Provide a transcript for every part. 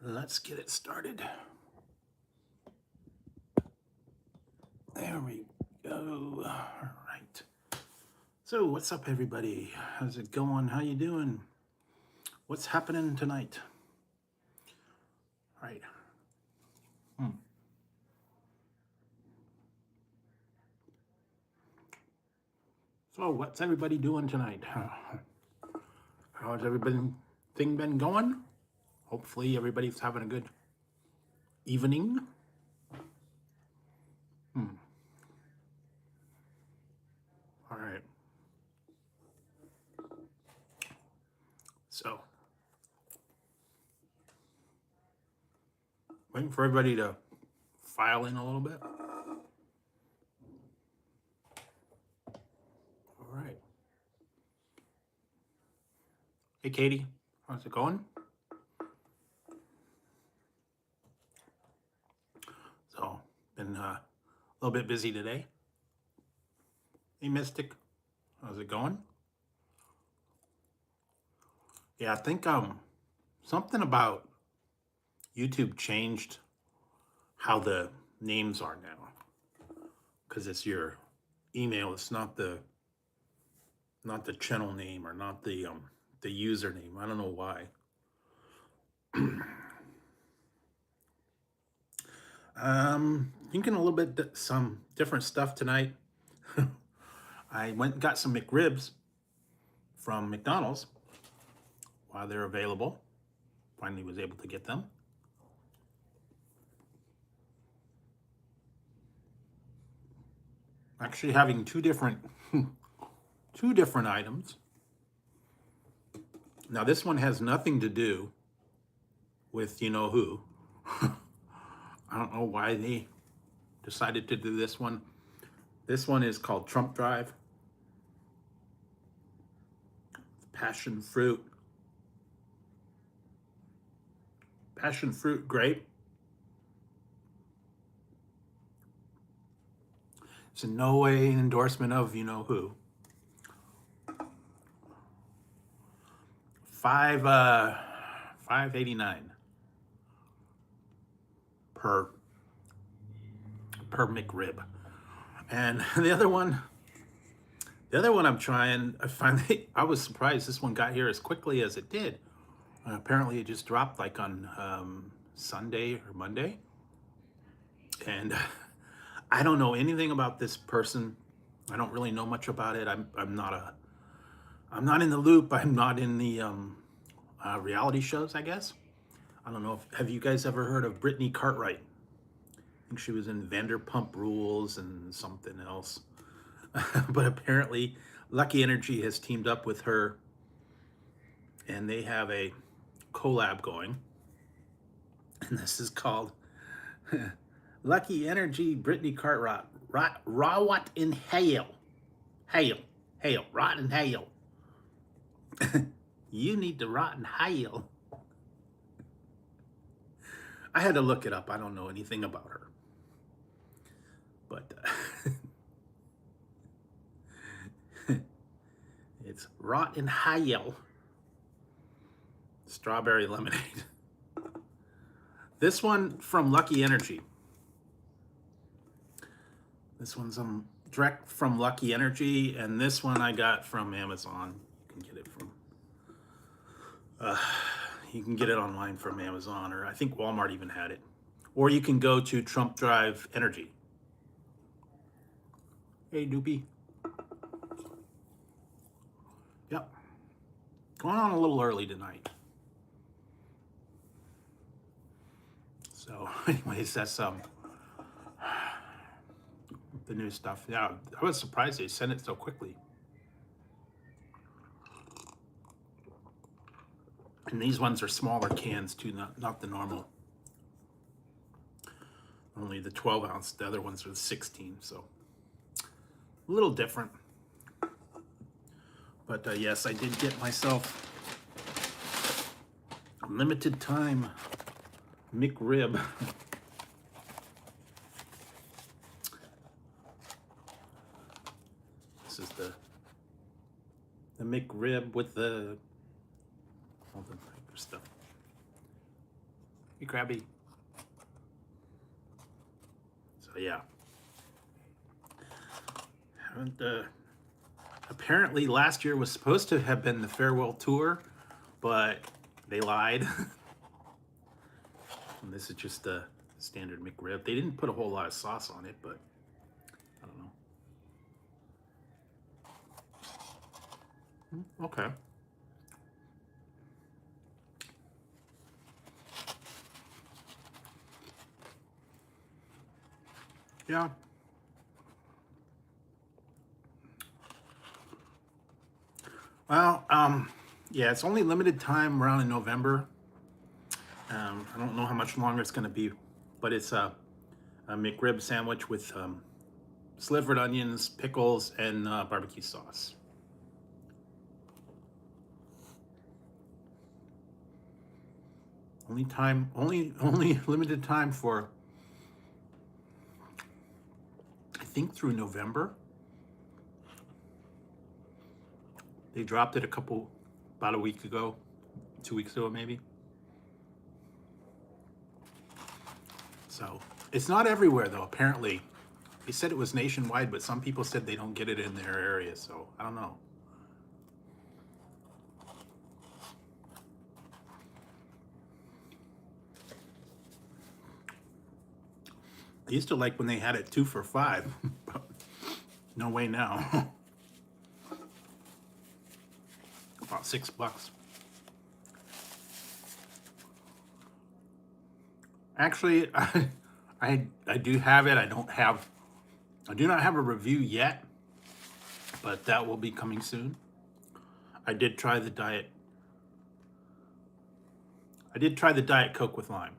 Let's get it started. There we go. All right. So what's up, everybody? How's it going? How you doing? What's happening tonight? All right. So what's everybody doing tonight? How's everything been going? Hopefully everybody's having a good evening. All right. So, waiting for everybody to file in a little bit. All right. Hey, Katie, how's it going? So, been a little bit busy today. Hey, Mystic, how's it going? Yeah, I think something about YouTube changed how the names are now, because it's your email. It's not the channel name or not the username. I don't know why. Thinking a little bit some different stuff tonight. I went and got some McRibs from McDonald's while they're available. Finally was able to get them. Actually having two different items. Now this one has nothing to do with you know who. I don't know why they decided to do this one. This one is called Trump Drive. Passion fruit grape. It's in no way an endorsement of you know who. $5.89 per McRib. And the other one I'm trying, I was surprised this one got here as quickly as it did. Apparently it just dropped like on Sunday or Monday. And I don't know anything about this person. I don't really know much about it. I'm not in the loop. I'm not in the reality shows, I guess. I don't know have you guys ever heard of Brittany Cartwright? I think she was in Vanderpump Rules and something else. But apparently Lucky Energy has teamed up with her and they have a collab going. And this is called Lucky Energy Brittany Cartwright. Rot in hail. Hail. Rot in hail. You need to rot in hail. I had to look it up. I don't know anything about her. But it's rot in hail. Strawberry lemonade. This one from Lucky Energy. This one's direct from Lucky Energy, and this one I got from Amazon. You can get it from you can get it online from Amazon, or I think Walmart even had it. Or you can go to Trump Drive Energy. Hey, Doopy. Yep. Going on a little early tonight. So, anyways, that's the new stuff. Yeah, I was surprised they sent it so quickly. And these ones are smaller cans too, not the normal. Only the 12 ounce. The other ones are the 16, so a little different. But yes, I did get myself a limited time McRib. This is the McRib with all the stuff. Hey, Krabby. So yeah. Haven't, apparently last year was supposed to have been the farewell tour, but they lied. And this is just a standard McRib. They didn't put a whole lot of sauce on it, but I don't know. Okay. Yeah. Well, yeah, it's only limited time around in November. I don't know how much longer it's going to be, but it's a McRib sandwich with slivered onions, pickles, and barbecue sauce. Only limited time for, I think, through November. They dropped it about a week ago, 2 weeks ago maybe. So it's not everywhere though, apparently. They said it was nationwide, but some people said they don't get it in their area, so I don't know. I used to like when they had it 2 for $5, but no way now. About $6. Actually, I do have it. I do not have a review yet, but that will be coming soon. I did try the Diet Coke with lime.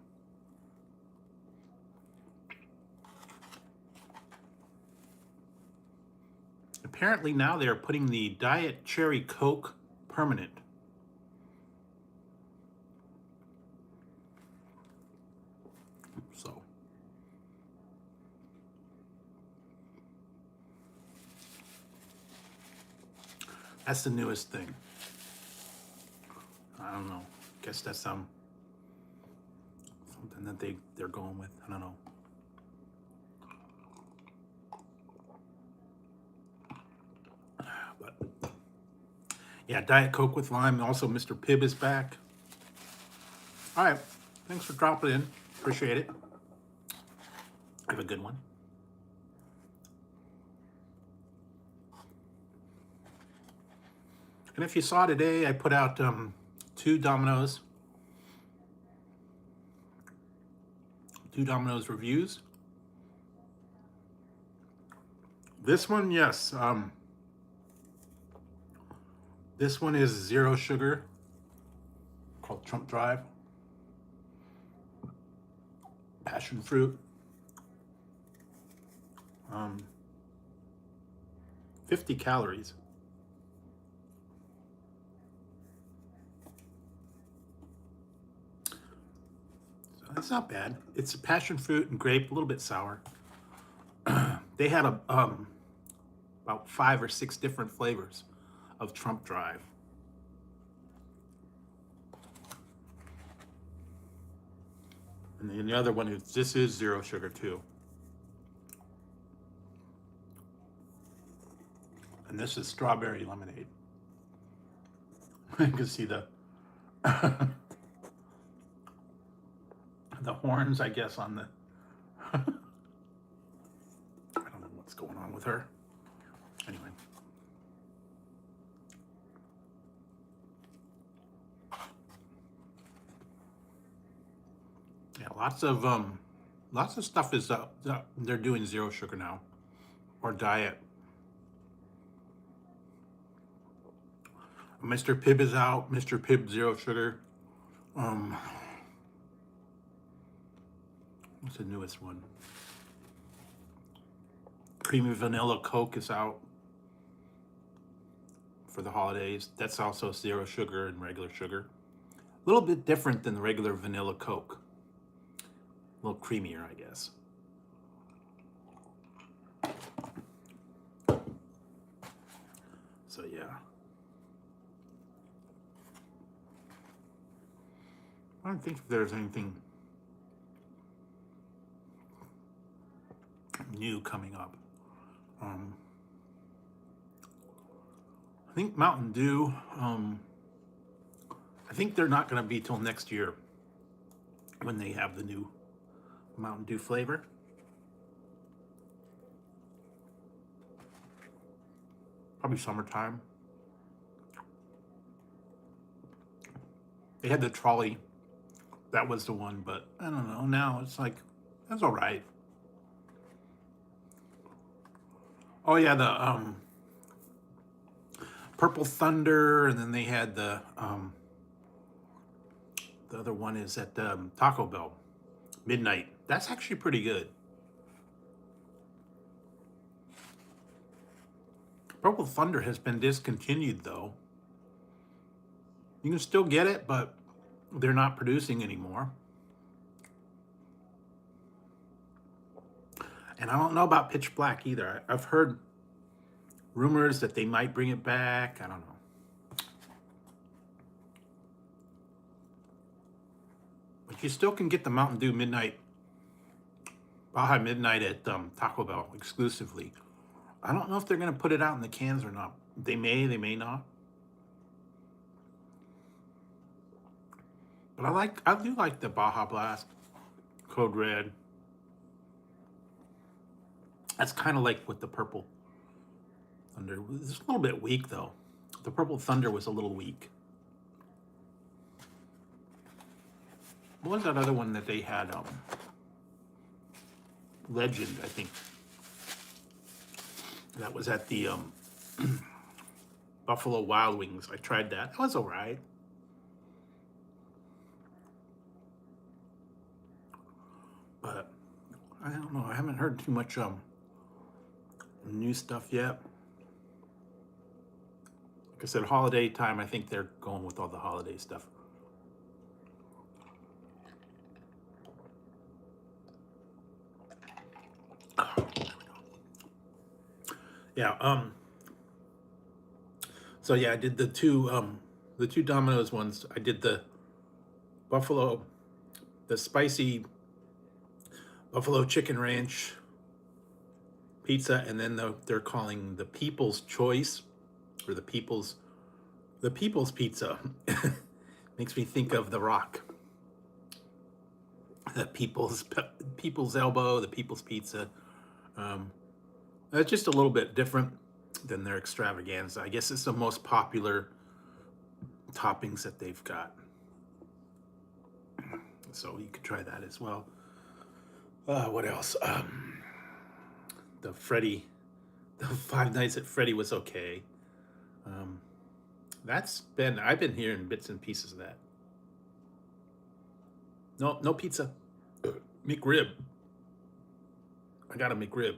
Apparently now they are putting the Diet Cherry Coke permanent. So that's the newest thing. I don't know. Guess that's something that they're going with. I don't know. But yeah, Diet Coke with lime. Also, Mr. Pibb is back. All right. Thanks for dropping in. Appreciate it. Have a good one. And if you saw today, I put out 2 Domino's reviews. This one, yes. This one is 0 sugar, called Trump Drive. Passion fruit. 50 calories. So that's not bad. It's a passion fruit and grape, a little bit sour. They had about 5 or 6 different flavors of Trump Drive. And then the other one is, this is 0 sugar too. And this is strawberry lemonade. You can see the the horns, I guess, on the I don't know what's going on with her. Anyway. Yeah, lots of stuff is they're doing 0 sugar now, or diet. Mr. Pibb is out. Mr. Pibb 0 sugar. What's the newest one? Creamy Vanilla Coke is out for the holidays. That's also 0 sugar and regular sugar. A little bit different than the regular vanilla Coke. A little creamier, I guess. So yeah. I don't think there's anything new coming up. Um, I think Mountain Dew, I think they're not going to be till next year when they have the new Mountain Dew flavor. Probably summertime. They had the trolley. That was the one, but I don't know. Now it's like, that's all right. Oh yeah, the Purple Thunder, and then they had the other one is at Taco Bell, Midnight. That's actually pretty good. Purple Thunder has been discontinued though. You can still get it, but they're not producing anymore. And I don't know about Pitch Black either. I've heard rumors that they might bring it back. I don't know. But you still can get the Mountain Dew Baja Midnight at Taco Bell exclusively. I don't know if they're going to put it out in the cans or not. They may not. But I do like the Baja Blast, Code Red. That's kind of like with the Purple Thunder. It's a little bit weak though. The Purple Thunder was a little weak. What was that other one that they had? Legend, I think. That was at the Buffalo Wild Wings. I tried that. That was all right. But I don't know. I haven't heard too much new stuff yet. Like I said, holiday time, I think they're going with all the holiday stuff. Yeah, so yeah, I did the two Domino's ones. I did the spicy Buffalo Chicken Ranch pizza, and then they're calling the People's Choice, or the People's Pizza. Makes me think of The Rock. The People's Elbow, the People's Pizza. It's just a little bit different than their extravaganza. I guess it's the most popular toppings that they've got. So you could try that as well. What else? The Five Nights at Freddy was okay. I've been hearing bits and pieces of that. No pizza. McRib. I got a McRib.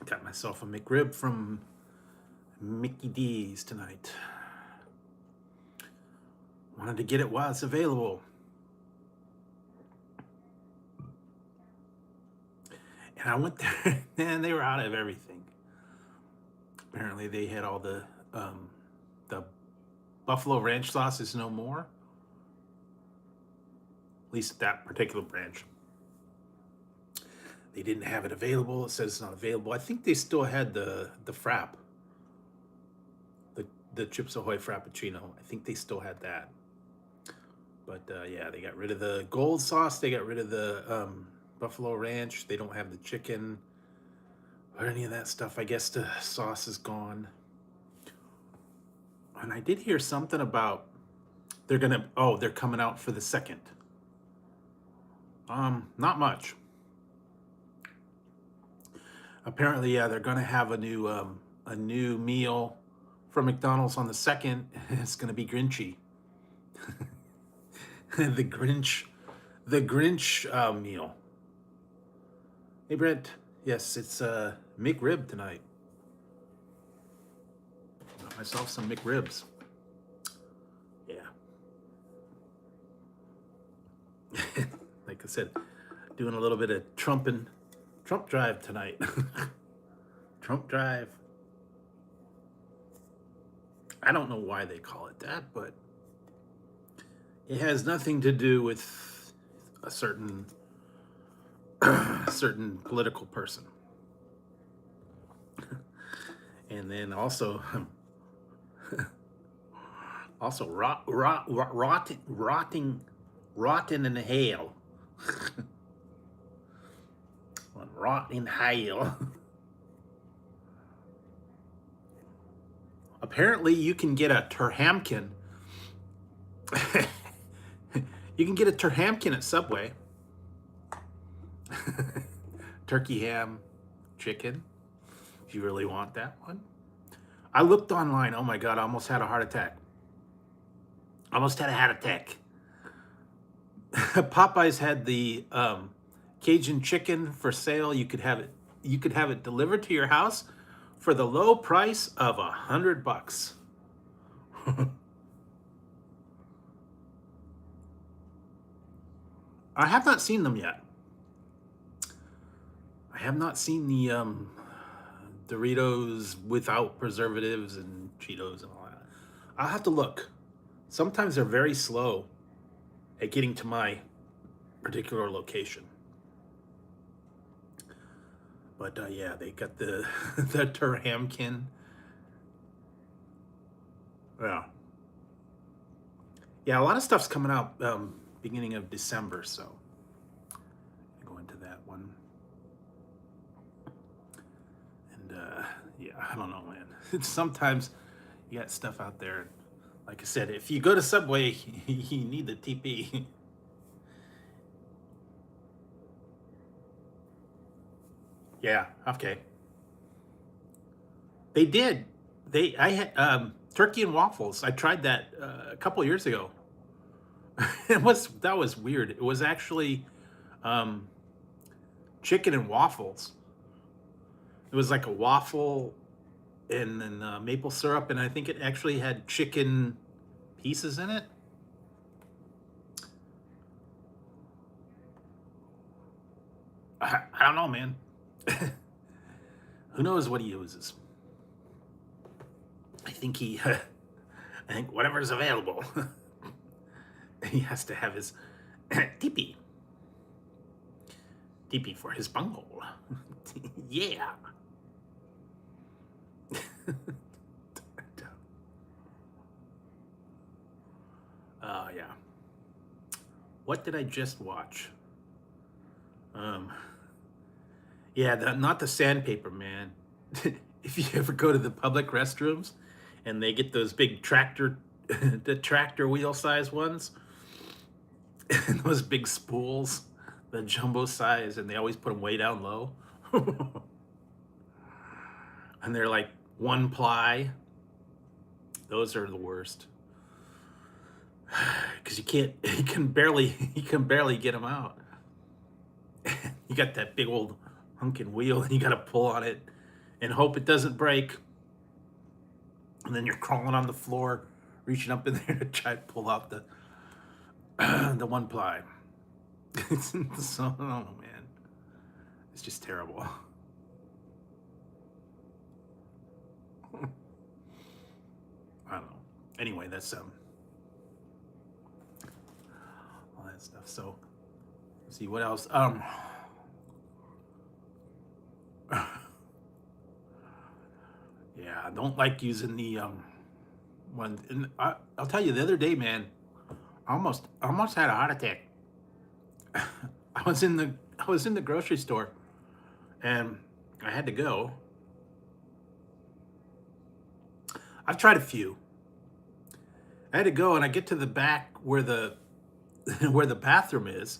Got myself a McRib from Mickey D's tonight. Wanted to get it while it's available. And I went there, and they were out of everything. Apparently they had all the Buffalo Ranch sauce is no more. At least that particular branch. They didn't have it available. It says it's not available. I think they still had the Frap. The Chips Ahoy Frappuccino. I think they still had that. But yeah, they got rid of the gold sauce. They got rid of the Buffalo Ranch. They don't have the chicken or any of that stuff. I guess the sauce is gone. And I did hear something about they're coming out for the second. Not much. Apparently, yeah, they're gonna have a new meal from McDonald's on the second. It's gonna be Grinchy. the Grinch meal. Hey Brent, yes, it's McRib tonight. Got myself some McRibs. Yeah. Like I said, doing a little bit of Trump drive tonight. Trump drive. I don't know why they call it that, but it has nothing to do with a certain a certain political person. And then also rotting in hail. Rot in hail. Apparently, you can get a terhamkin. You can get a terhamkin at Subway. Turkey ham, chicken, if you really want that one. I looked online. Oh my God, I almost had a heart attack. Almost had a heart attack. Popeyes had the Cajun chicken for sale. You could have it delivered to your house for the low price of $100. I have not seen them yet. I have not seen the Doritos without preservatives and Cheetos and all that. I'll have to look. Sometimes they're very slow at getting to my particular location. But yeah, they got the the terhamkin. Yeah, a lot of stuff's coming out beginning of December, so I'll go into that one. And yeah, I don't know, man. Sometimes you got stuff out there. Like I said, if you go to Subway, you need the TP. Yeah, okay. They did. I had turkey and waffles. I tried that a couple years ago. That was weird. It was actually chicken and waffles. It was like a waffle and then maple syrup, and I think it actually had chicken pieces in it. I don't know, man. Who knows what he uses? I think I think whatever's available. He has to have his teepee. Teepee for his bunghole. Yeah. Oh, yeah. What did I just watch? Yeah, not the sandpaper man. If you ever go to the public restrooms and they get those big tractor, the tractor wheel size ones, and those big spools, the jumbo size, and they always put them way down low. And they're like 1 ply. Those are the worst. Because you can barely get them out. You got that big old hunkin' wheel, and you got to pull on it and hope it doesn't break. And then you're crawling on the floor, reaching up in there to try to pull out the 1 ply. So, oh man, it's just terrible. I don't know. Anyway, that's all that stuff. So, let's see what else. Yeah, I don't like using the one. And I'll tell you, the other day, man, I almost had a heart attack. I was in the grocery store, and I had to go. I've tried a few. I had to go, and I get to the back where the where the bathroom is,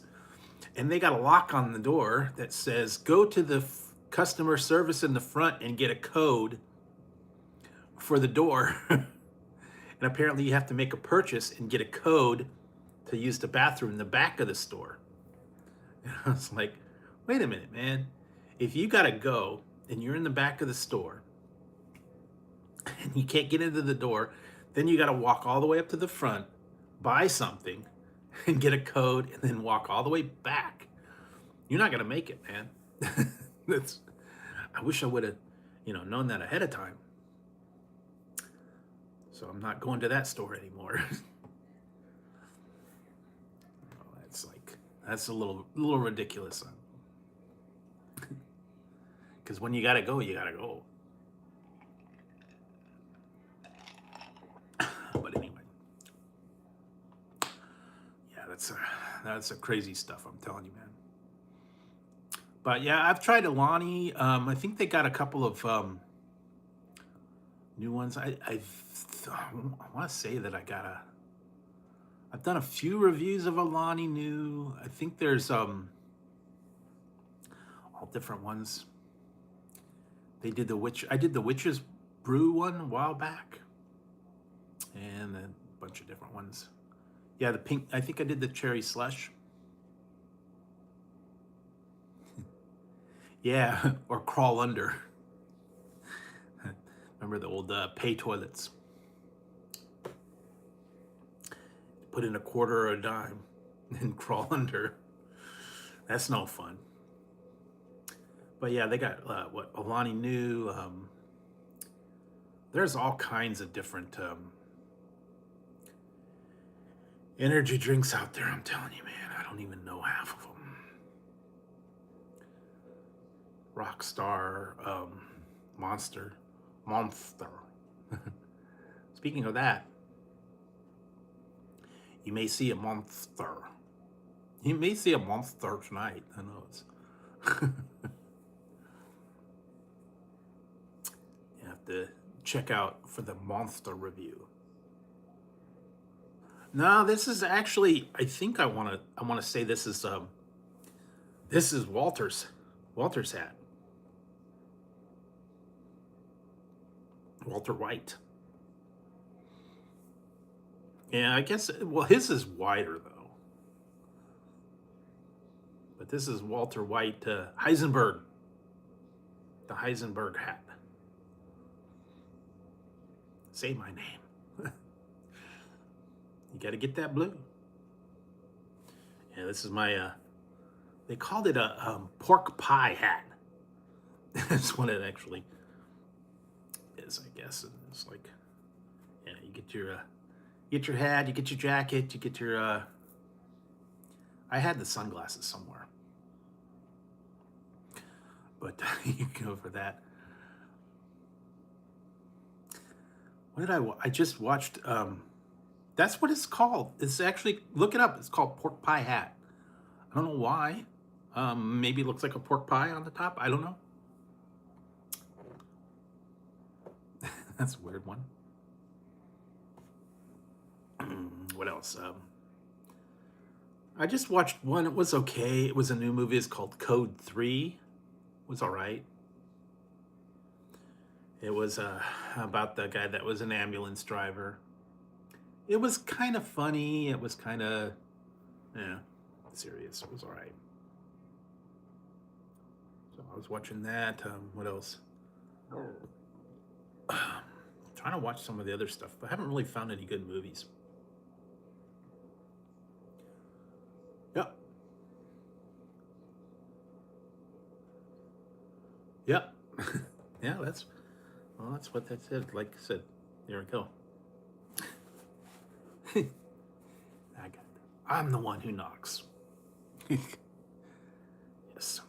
and they got a lock on the door that says, "Go to the customer service in the front and get a code for the door." And apparently, you have to make a purchase and get a code to use the bathroom in the back of the store. And I was like, "Wait a minute, man! If you gotta go and you're in the back of the store and you can't get into the door, then you got to walk all the way up to the front, buy something, and get a code, and then walk all the way back. You're not going to make it, man." I wish I would have, known that ahead of time. So I'm not going to that store anymore. That's a little ridiculous. Because when you gotta go, you gotta go. But anyway, yeah, that's a crazy stuff. I'm telling you, man. But yeah, I've tried Alani. I think they got a couple of new ones. I want to say that I've done a few reviews of Alani new. I think there's all different ones. They did I did the Witch's Brew one a while back, and a bunch of different ones. Yeah, the pink. I think I did the cherry slush. Yeah, or crawl under. Remember the old pay toilets? Put in a quarter or a dime and crawl under. That's no fun. But yeah, they got what Alani new. There's all kinds of different energy drinks out there. I'm telling you, man. I don't even know half of them. Rockstar, Monster. Speaking of that, you may see a monster. You may see a monster tonight. Who knows? You have to check out for the monster review. No, this is actually. I think I want to say this is Walter's hat. Walter White. Yeah, I guess, well, his is wider, though. But this is Walter White, Heisenberg. The Heisenberg hat. Say my name. You got to get that blue. Yeah, this is my, they called it a pork pie hat. That's what it actually is, I guess. It's like, yeah, you get your hat, you get your jacket, you get your, I had the sunglasses somewhere. But you can go for that. What did I just watched, that's what it's called. It's actually, look it up. It's called pork pie hat. I don't know why. Maybe it looks like a pork pie on the top. I don't know. That's a weird one. What else? I just watched one. It was okay. It was a new movie. It's called Code 3. It was all right. It was about the guy that was an ambulance driver. It was kind of funny. It was kind of, yeah, serious. It was all right. So I was watching that. What else? Trying to watch some of the other stuff, but I haven't really found any good movies. Yep. Yep. Yeah, that's what that said. Like I said, there we go. I got it. I'm the one who knocks. Yes.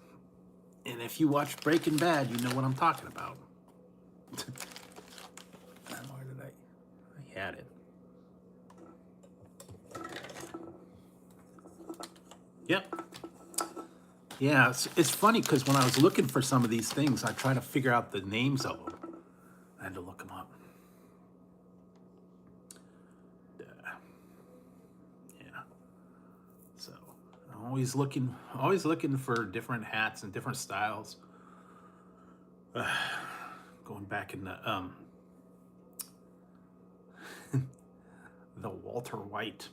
And if you watch Breaking Bad, you know what I'm talking about. Where did I had it. Yep. Yeah, it's funny because when I was looking for some of these things, I try to figure out the names of them. I had to look them up. Yeah. So I'm always looking for different hats and different styles. Going back in the the Walter White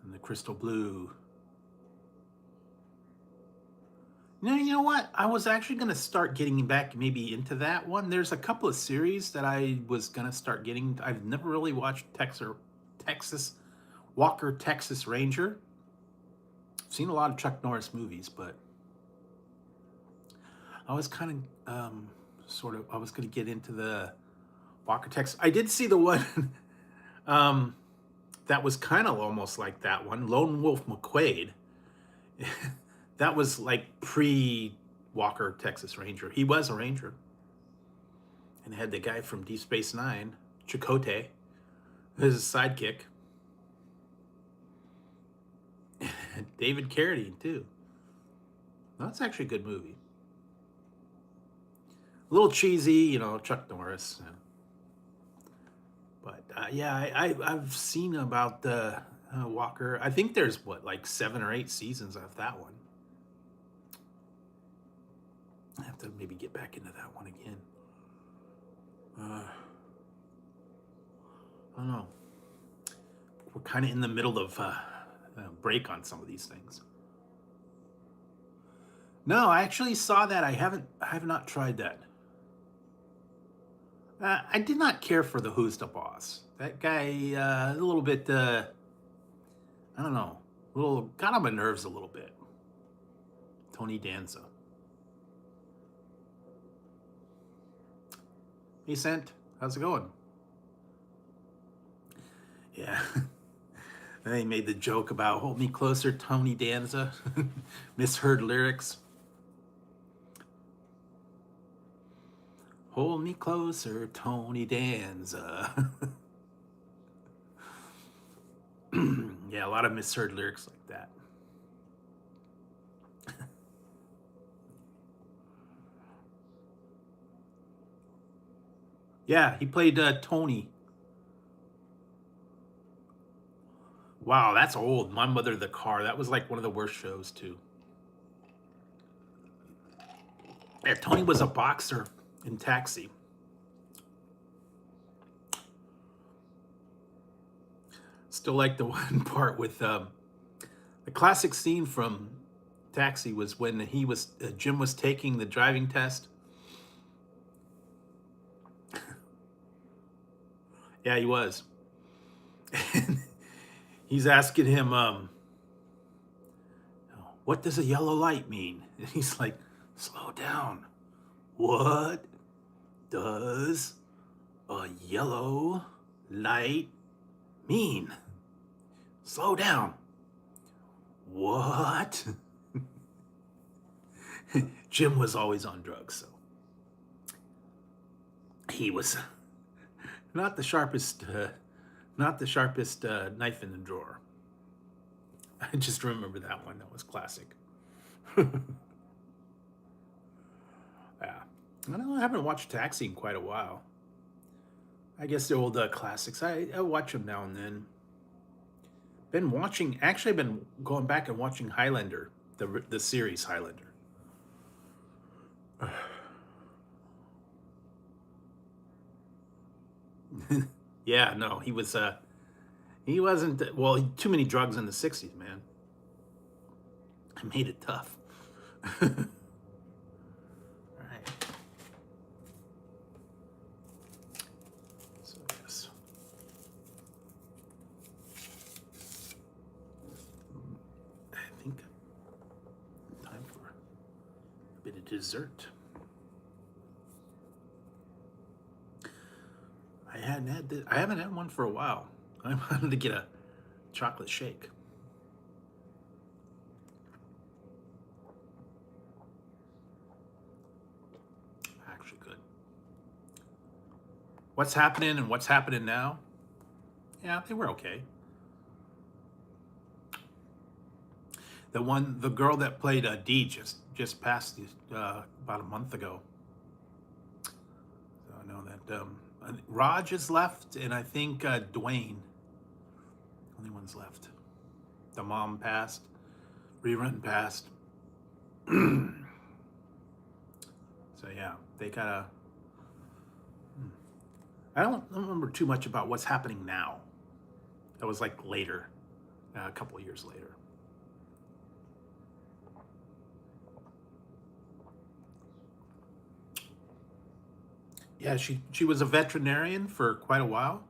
and the crystal blue. You know what? I was actually going to start getting back maybe into that one. There's a couple of series that I was going to start getting. I've never really watched Walker, Texas Ranger. I've seen a lot of Chuck Norris movies, but I was kind of, I was going to get into the Walker, Texas. I did see the one that was kind of almost like that one, Lone Wolf McQuade. That was like pre Walker, Texas Ranger. He was a Ranger. And had the guy from Deep Space Nine, Chakotay, as his sidekick. David Carradine, too. That's actually a good movie. A little cheesy, you know, Chuck Norris. But yeah, I've seen about Walker. I think there's, what, like 7 or 8 seasons of that one. I have to maybe get back into that one again. I don't know. We're kind of in the middle of a break on some of these things. No, I actually saw that. I have not tried that. I did not care for the Who's the Boss. That guy, a little bit, I don't know, got on my nerves a little bit. Tony Danza. Hey, Sant, how's it going? Yeah. They made the joke about "Hold Me Closer," Tony Danza. Misheard lyrics. Hold me closer, Tony Danza. Yeah, a lot of misheard lyrics like that. Yeah, he played Tony. Wow, that's old. My Mother the Car. That was like one of the worst shows, too. Yeah, Tony was a boxer in Taxi. Still like the one part with the classic scene from Taxi was when Jim was taking the driving test. Yeah, he was. He's asking him, what does a yellow light mean? And he's like, slow down. What does a yellow light mean? Slow down. What? Jim was always on drugs, so he was not the sharpest knife in the drawer. I just remember that one. That was classic. Yeah. I haven't watched Taxi in quite a while. I guess the old classics. I watch them now and then. I've been going back and watching Highlander, the series Highlander. Yeah, no, he wasn't, well, too many drugs in the 60s, man. I made it tough. All right. So, yes. I think time for a bit of dessert. I haven't had one for a while. I wanted to get a chocolate shake. Actually good. What's happening and what's happening now? Yeah, they were okay. The girl that played Dee just passed about a month ago. So I know that Raj is left, and I think Dwayne. Only one's left. The mom passed. Rerun passed. So yeah, they gotta. I don't remember too much about what's happening now. That was like later, a couple of years later. Yeah, she was a veterinarian for quite a while.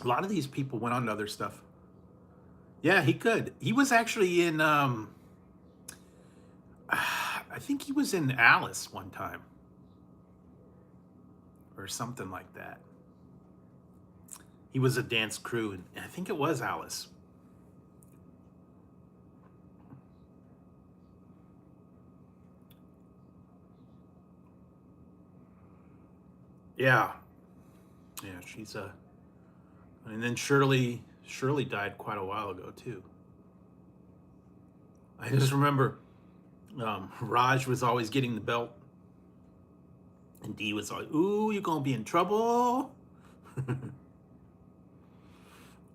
A lot of these people went on to other stuff. Yeah, he could. He was actually in, I think he was in Alice one time. Or something like that. He was a dance crew, and I think it was Alice. Yeah, yeah, she's a. And then Shirley died quite a while ago too. I just remember Raj was always getting the belt, and Dee was like, "Ooh, you're gonna be in trouble."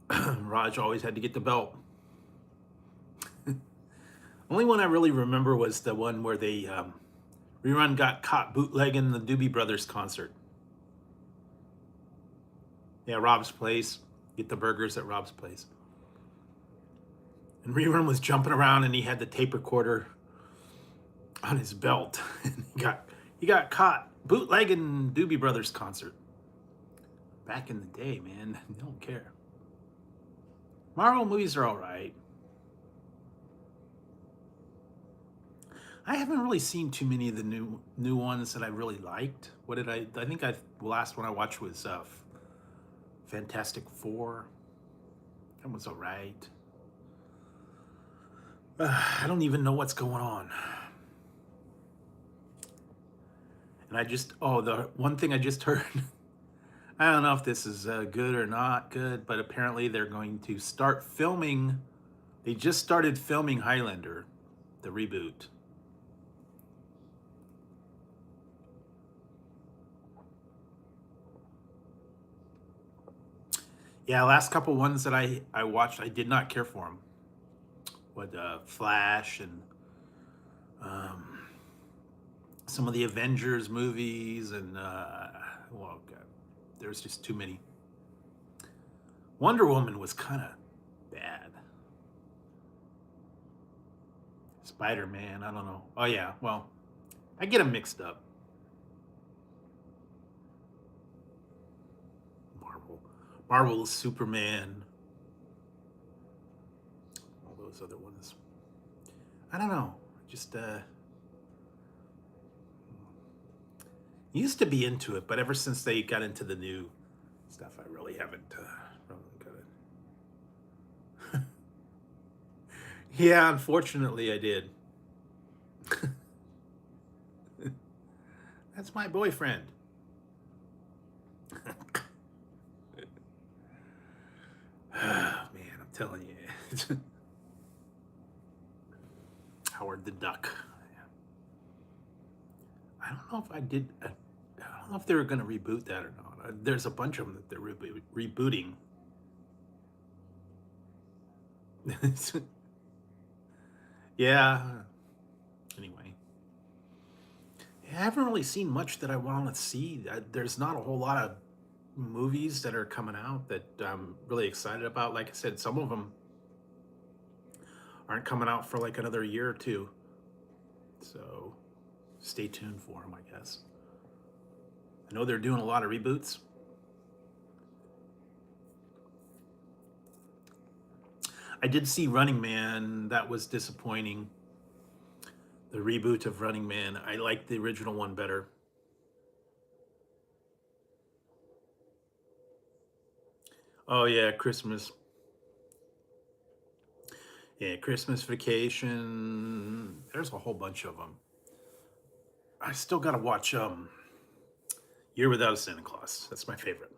Raj always had to get the belt. Only one I really remember was the one where they Rerun got caught bootlegging the Doobie Brothers concert. Yeah, Rob's Place. Get the burgers at Rob's Place. And Rerun was jumping around, and he had the tape recorder on his belt. And he got caught bootlegging Doobie Brothers concert. Back in the day, man, they don't care. Marvel movies are all right. I haven't really seen too many of the new ones that I really liked. What did I think the last one I watched was Fantastic Four. That was all right. I don't even know what's going on. And the one thing I just heard, I don't know if this is good or not good, but apparently they're going to start filming. They just started filming Highlander, the reboot. Yeah, last couple ones that I watched, I did not care for them. What Flash and some of the Avengers movies, and well, God, there's just too many. Wonder Woman was kind of bad. Spider-Man, I don't know. Oh yeah, well, I get them mixed up. Marvel's Superman, all those other ones. I don't know. Just used to be into it, but ever since they got into the new stuff, I really haven't got it. Yeah, unfortunately, I did. That's my boyfriend. Man, I'm telling you. Howard the Duck. I don't know if I did. I don't know if they were going to reboot that or not. There's a bunch of them that they're rebooting. Yeah. Anyway, I haven't really seen much that I want to see. There's not a whole lot of movies that are coming out that I'm really excited about. Like I said, some of them aren't coming out for like another year or two. So stay tuned for them, I guess. I know they're doing a lot of reboots. I did see Running Man. That was disappointing. The reboot of Running Man. I liked the original one better. Oh yeah, Christmas. Yeah, Christmas Vacation. There's a whole bunch of them. I still gotta watch Year Without a Santa Claus. That's my favorite.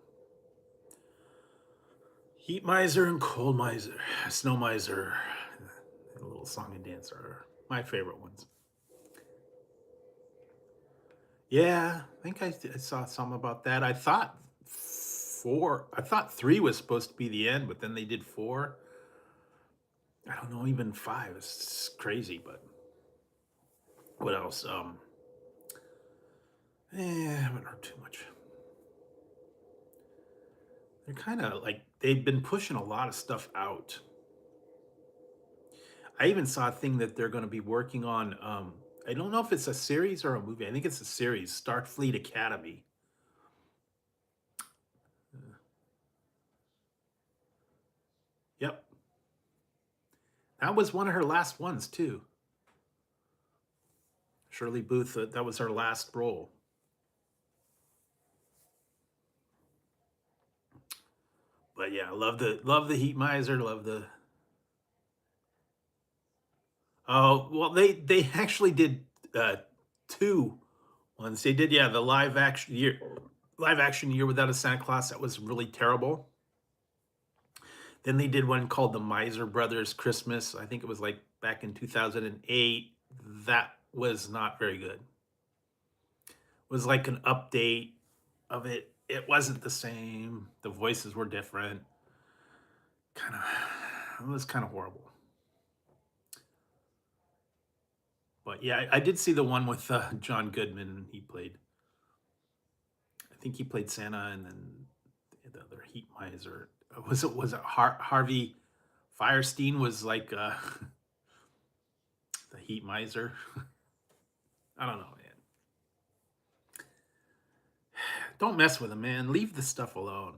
Heat Miser and Cold Miser, Snow Miser, and a little song and dance are my favorite ones. Yeah, I think I saw some about that. I thought three was supposed to be the end, but then they did four. I don't know, even five. It's crazy, but what else? I haven't heard too much. They're kind of like they've been pushing a lot of stuff out. I even saw a thing that they're going to be working on. I don't know if it's a series or a movie. I think it's a series, Starfleet Academy. Yep, that was one of her last ones too. Shirley Booth. That was her last role. But yeah, love the Heat Miser. Love the. Oh well, they actually did two ones. They did, yeah, the live action year live action Year Without a Santa Claus that was really terrible. Then they did one called the Miser Brothers Christmas. I think it was like back in 2008. That was not very good. It was like an update of it. It wasn't the same. The voices were different. Kind of, it was kind of horrible. But yeah, I did see the one with John Goodman. He played, I think he played Santa, and then the other Heat Miser. Was it Harvey Firestein was like the Heat Miser? I don't know, man. Don't mess with him, man. Leave the stuff alone.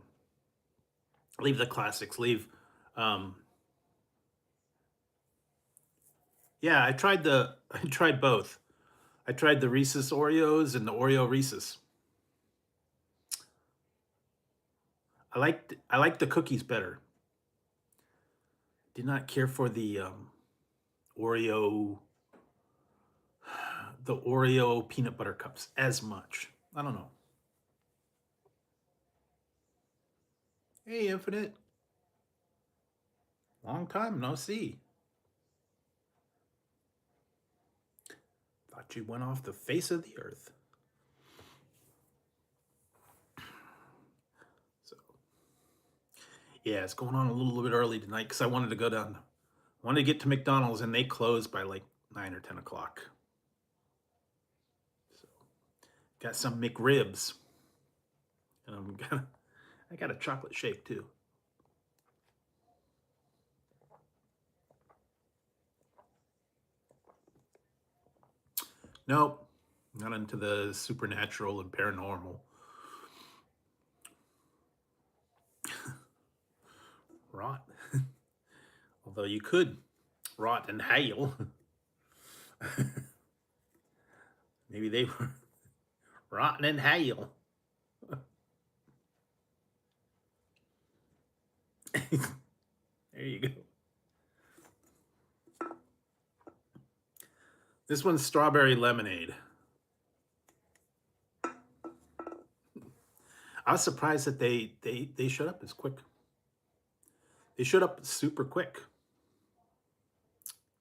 Leave the classics. Leave. Um, yeah, I tried both. I tried the Reese's Oreos and the Oreo Reese's. I liked the cookies better. Did not care for Oreo the Oreo peanut butter cups as much. I don't know. Hey, Infinite. Long time no see. Thought you went off the face of the earth. So, yeah, it's going on a little bit early tonight because I wanted to go down. I wanted to get to McDonald's and they close by like 9 or 10 o'clock. So, got some McRibs. And I got a chocolate shake too. Nope, not into the supernatural and paranormal. Rot. Although you could rot in hail. Maybe they were rotten in hail. There you go. This one's strawberry lemonade. I was surprised that they showed up as quick. They showed up super quick.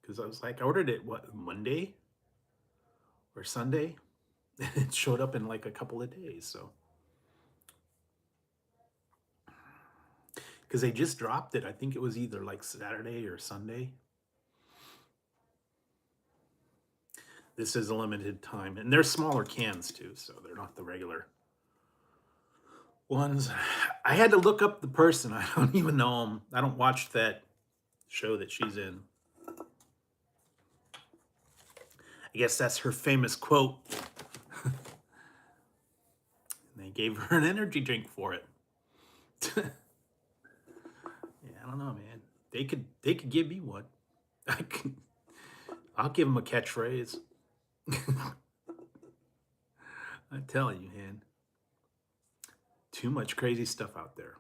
Because I was like, I ordered it what, Monday or Sunday? It showed up in like a couple of days. So because they just dropped it. I think it was either like Saturday or Sunday. This is a limited time, and they're smaller cans too, so they're not the regular ones. I had to look up the person. I don't even know him. I don't watch that show that she's in. I guess that's her famous quote. They gave her an energy drink for it. Yeah, I don't know, man. They could give me one. I'll give them a catchphrase. I'm telling you, man. Too much crazy stuff out there.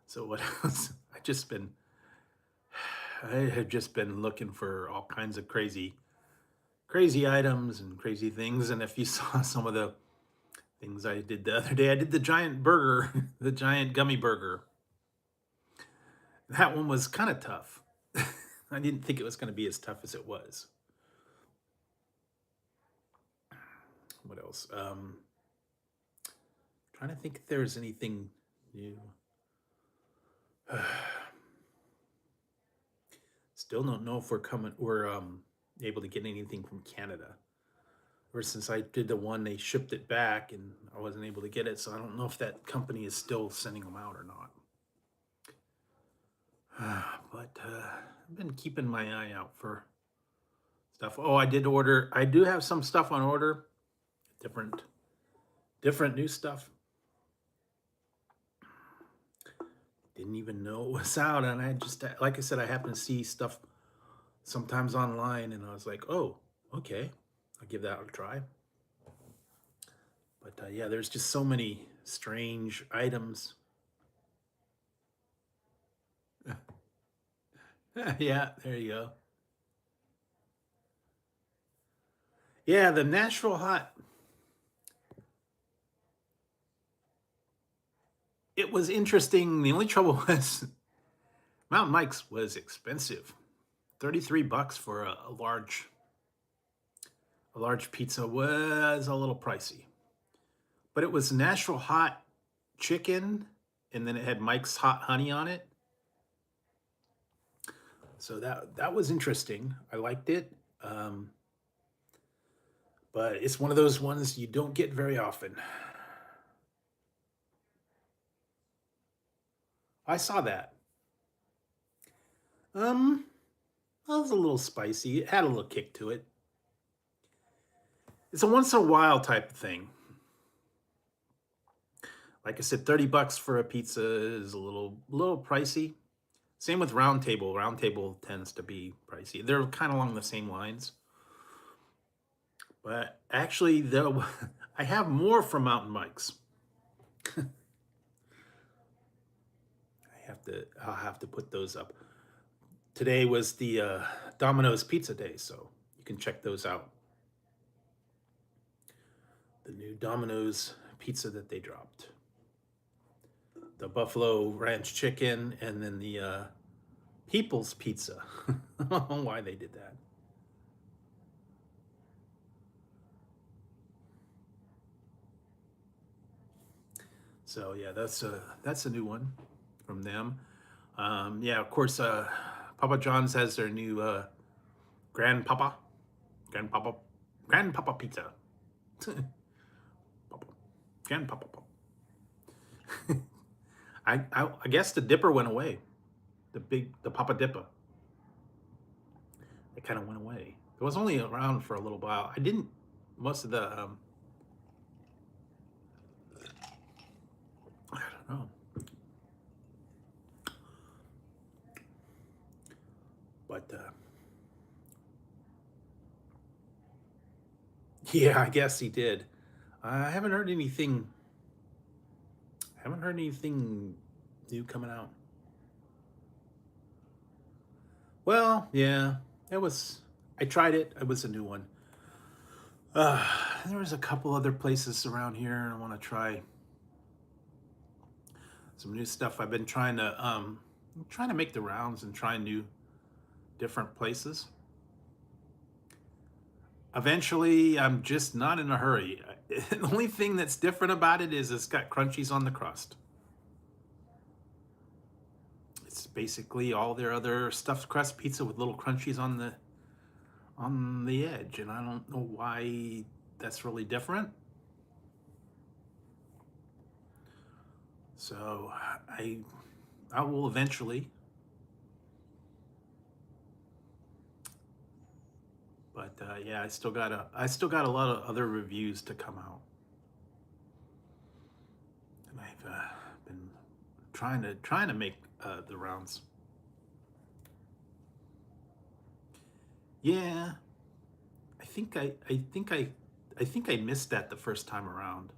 So what else? I have just been looking for all kinds of crazy items and crazy things. And if you saw some of the things I did the other day, I did the giant burger, the giant gummy burger. That one was kind of tough. I didn't think it was going to be as tough as it was. What else? Trying to think if there's anything new. Still don't know if we're able to get anything from Canada. Or since I did the one, they shipped it back and I wasn't able to get it, so I don't know if that company is still sending them out or not. But I've been keeping my eye out for stuff. Oh, I do have some stuff on order. Different new stuff. Didn't even know it was out, and I just, like I said, I happen to see stuff sometimes online, and I was like, oh, okay, I'll give that a try. But yeah, there's just so many strange items. Yeah, there you go. Yeah, the Nashville hot. It was interesting. The only trouble was Mountain Mike's was expensive. 33 bucks for a large pizza was a little pricey. But it was Nashville hot chicken, and then it had Mike's hot honey on it. So that was interesting. I liked it. Um, but it's one of those ones you don't get very often. I saw that. Um, well, it was a little spicy. It had a little kick to it. It's a once in a while type of thing. Like I said, 30 bucks for a pizza is a little pricey. Same with Round Table. Round Table tends to be pricey. They're kind of along the same lines. But actually, though, I have more from Mountain Mike's. I'll have to put those up. Today was the Domino's Pizza Day, so you can check those out. The new Domino's pizza that they dropped. The Buffalo Ranch Chicken, and then the People's Pizza. I don't know why they did that. So yeah, that's a new one from them. Yeah, of course, Papa John's has their new Grandpapa, Grandpapa, Grandpapa Pizza. Papa, Grandpapa. I guess the dipper went away. The Papa Dipper. It kind of went away. It was only around for a little while. I didn't most of the I don't know. But yeah, I guess he did. I haven't heard anything. Haven't heard anything new coming out. Well, yeah, it was. I tried it. It was a new one. Uh, there was a couple other places around here I want to try some new stuff. I've been trying to make the rounds and try new different places. Eventually, I'm just not in a hurry. The only thing that's different about it is it's got crunchies on the crust. It's basically all their other stuffed crust pizza with little crunchies on the edge, and I don't know why that's really different. So I will eventually. But yeah, I still got a lot of other reviews to come out, and I've been trying to make the rounds. Yeah, I think I missed that the first time around.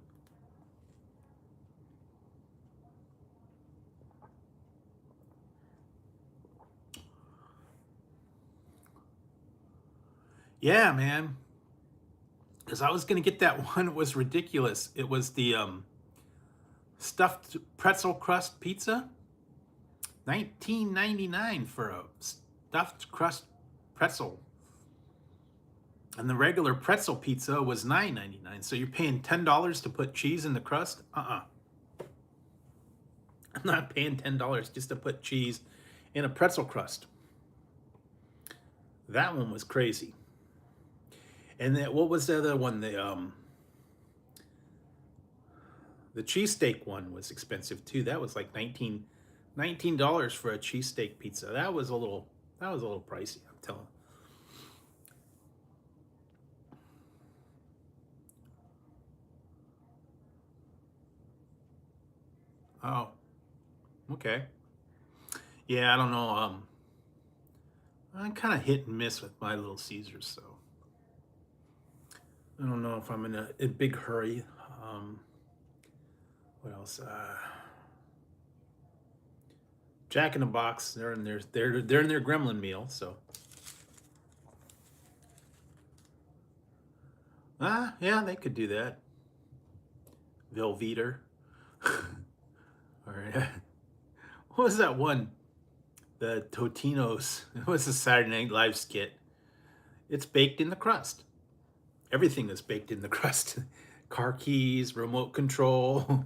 Yeah, man, because I was gonna get that one. It was ridiculous. It was the stuffed pretzel crust pizza, 19.99 for a stuffed crust pretzel. And the regular pretzel pizza was $9.99. So you're paying $10 to put cheese in the crust? I'm not paying $10 just to put cheese in a pretzel crust. That one was crazy. And then what was the other one? The cheesesteak one was expensive too. That was like $19 for a cheesesteak pizza. That was a little pricey, I'm telling. Oh, okay. Yeah, I don't know. I'm kind of hit and miss with my Little Caesars, so I don't know if I'm in a big hurry. What else? Jack in the Box. They're in their gremlin meal. So yeah, they could do that. Velveeta. Or what was that one? The Totinos. It was a Saturday Night Live skit. It's baked in the crust. Everything is baked in the crust. Car keys, remote control,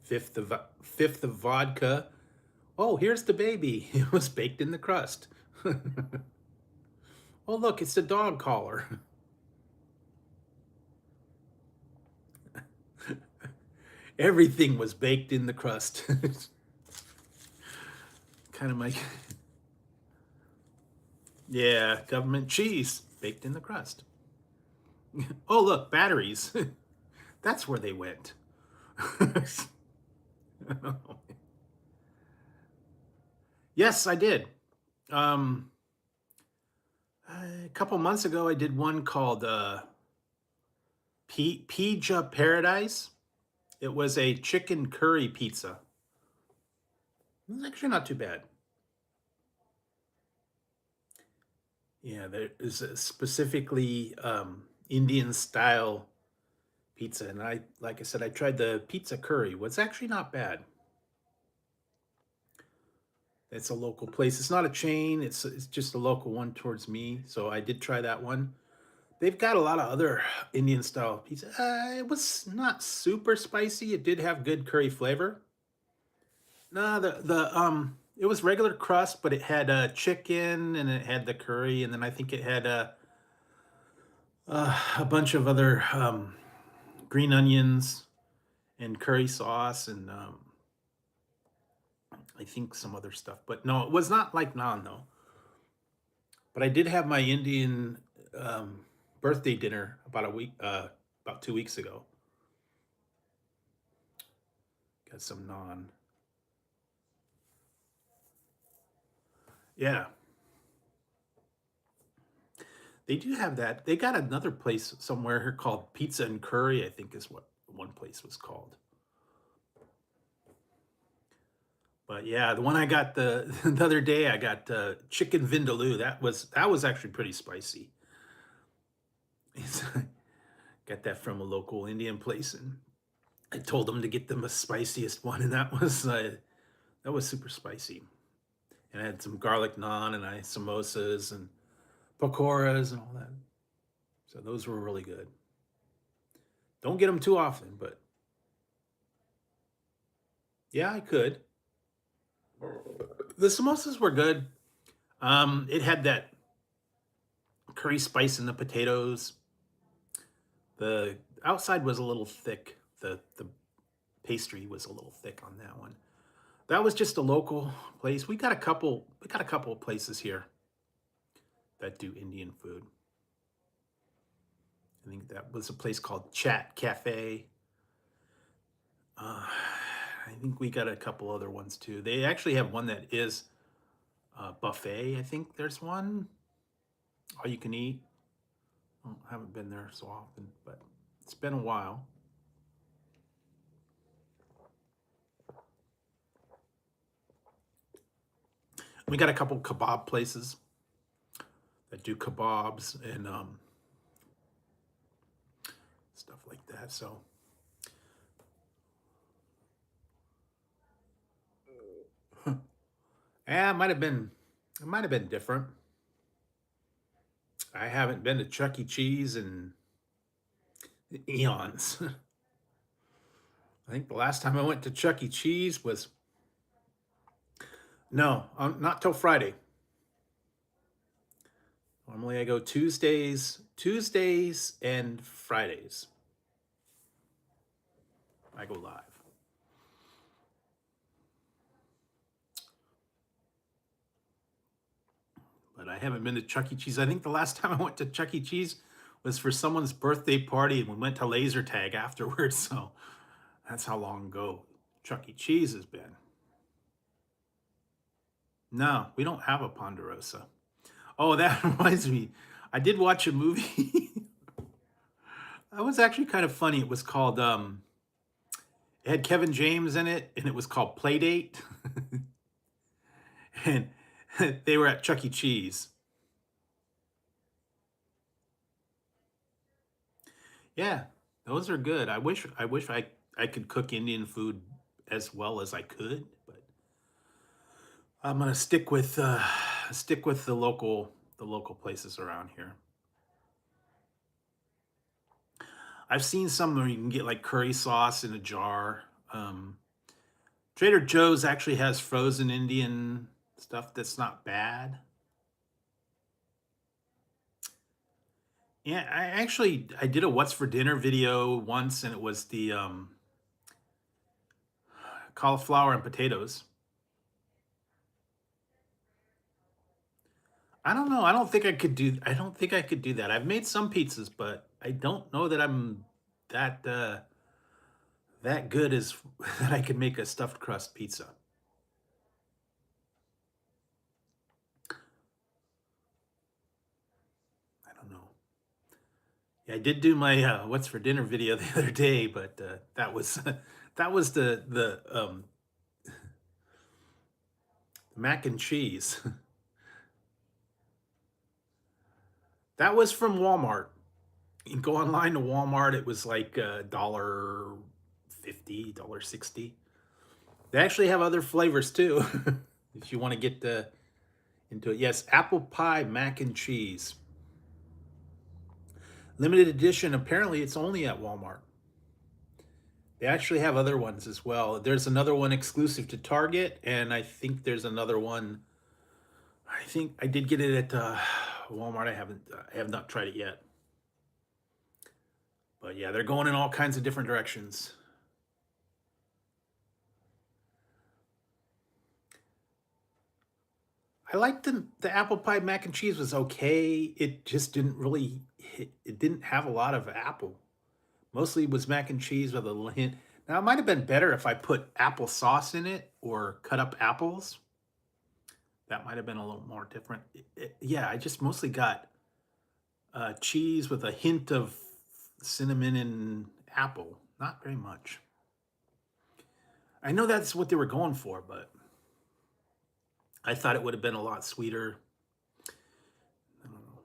fifth of vodka. Oh, here's the baby. It was baked in the crust. Oh, look, it's the dog collar. Everything was baked in the crust. Kind of my, yeah, government cheese baked in the crust. Oh, look, batteries. That's where they went. Yes, I did. Um, a couple months ago, I did one called Pizza Paradise. It was a chicken curry pizza. It was actually not too bad. Yeah, there is a specifically Indian style pizza, and like I said, I tried the pizza curry. It was actually not bad. It's a local place. It's not a chain. It's just a local one towards me. So I did try that one. They've got a lot of other Indian style pizza. It was not super spicy. It did have good curry flavor. No, the it was regular crust, but it had chicken and it had the curry, and then I think it had a bunch of other green onions and curry sauce and I think some other stuff. But no, it was not like naan though. But I did have my Indian birthday dinner about 2 weeks ago. Got some naan. Yeah, they do have that. They got another place somewhere here called Pizza and Curry, I think is what one place was called. But yeah, the one I got the other day, I got chicken vindaloo. That was actually pretty spicy. It's, got that from a local Indian place, and I told them to get them the spiciest one, and that was super spicy. And I had some garlic naan, and I had samosas and pakoras and all that. So those were really good. Don't get them too often, but yeah, I could. The samosas were good. It had that curry spice in the potatoes. The outside was a little thick. The pastry was a little thick on that one. That was just a local place. We got a couple of places here that do Indian food. I think that was a place called Chat Cafe. I think we got a couple other ones too. They actually have one that is buffet. I think there's one all you can eat. I haven't been there so often, but it's been a while. We got a couple kebab places that do kebabs and stuff like that. So yeah, it might have been different. I haven't been to Chuck E. Cheese in eons. I think the last time I went to Chuck E. Cheese was no, not till Friday. Normally I go Tuesdays and Fridays. I go live. But I haven't been to Chuck E. Cheese. I think the last time I went to Chuck E. Cheese was for someone's birthday party and we went to laser tag afterwards. So that's how long ago Chuck E. Cheese has been. No, we don't have a Ponderosa. Oh, that reminds me. I did watch a movie. That was actually kind of funny. It was called it had Kevin James in it and it was called Playdate. And they were at Chuck E. Cheese. Yeah, those are good. I wish I could cook Indian food as well as I could, but I'm gonna stick with the local places around here. I've seen some where you can get like curry sauce in a jar. Um, Trader Joe's actually has frozen Indian stuff that's not bad. Yeah, I did a what's for dinner video once, and it was the cauliflower and potatoes. I don't know. I don't think I could do. I don't think I could do that. I've made some pizzas, but I don't know that I'm that that good as that I could make a stuffed crust pizza. I don't know. Yeah, I did do my what's for dinner video the other day, but that was that was the mac and cheese. That was from Walmart. You can go online to Walmart. It was like $1.50, $1.60. They actually have other flavors too, if you want to get into it. Yes, apple pie mac and cheese, limited edition. Apparently, it's only at Walmart. They actually have other ones as well. There's another one exclusive to Target, and I think there's another one. I think I did get it at Walmart. I have not tried it yet. But yeah, they're going in all kinds of different directions. I liked the apple pie mac and cheese was okay. It just didn't really it didn't have a lot of apple. Mostly it was mac and cheese with a little hint. Now it might have been better if I put apple sauce in it or cut up apples. That might have been a little more different. Yeah, I just mostly got cheese with a hint of cinnamon and apple. Not very much. I know that's what they were going for, but I thought it would have been a lot sweeter. I don't know.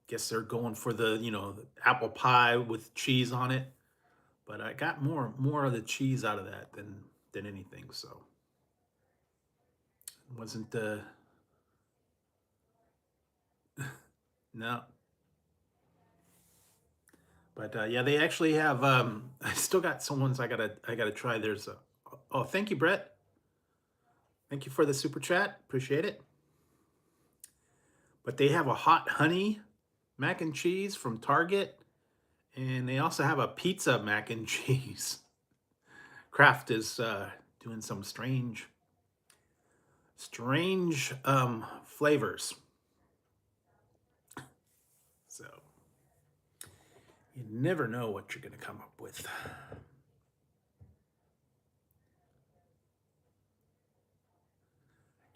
Guess they're going for the apple pie with cheese on it. But I got more of the cheese out of that than anything. So it wasn't no. But yeah, they actually have. I still got some ones I gotta try. There's a. Oh, thank you, Brett. Thank you for the super chat. Appreciate it. But they have a hot honey mac and cheese from Target, and they also have a pizza mac and cheese. Kraft is doing some strange flavors. So you never know what you're going to come up with.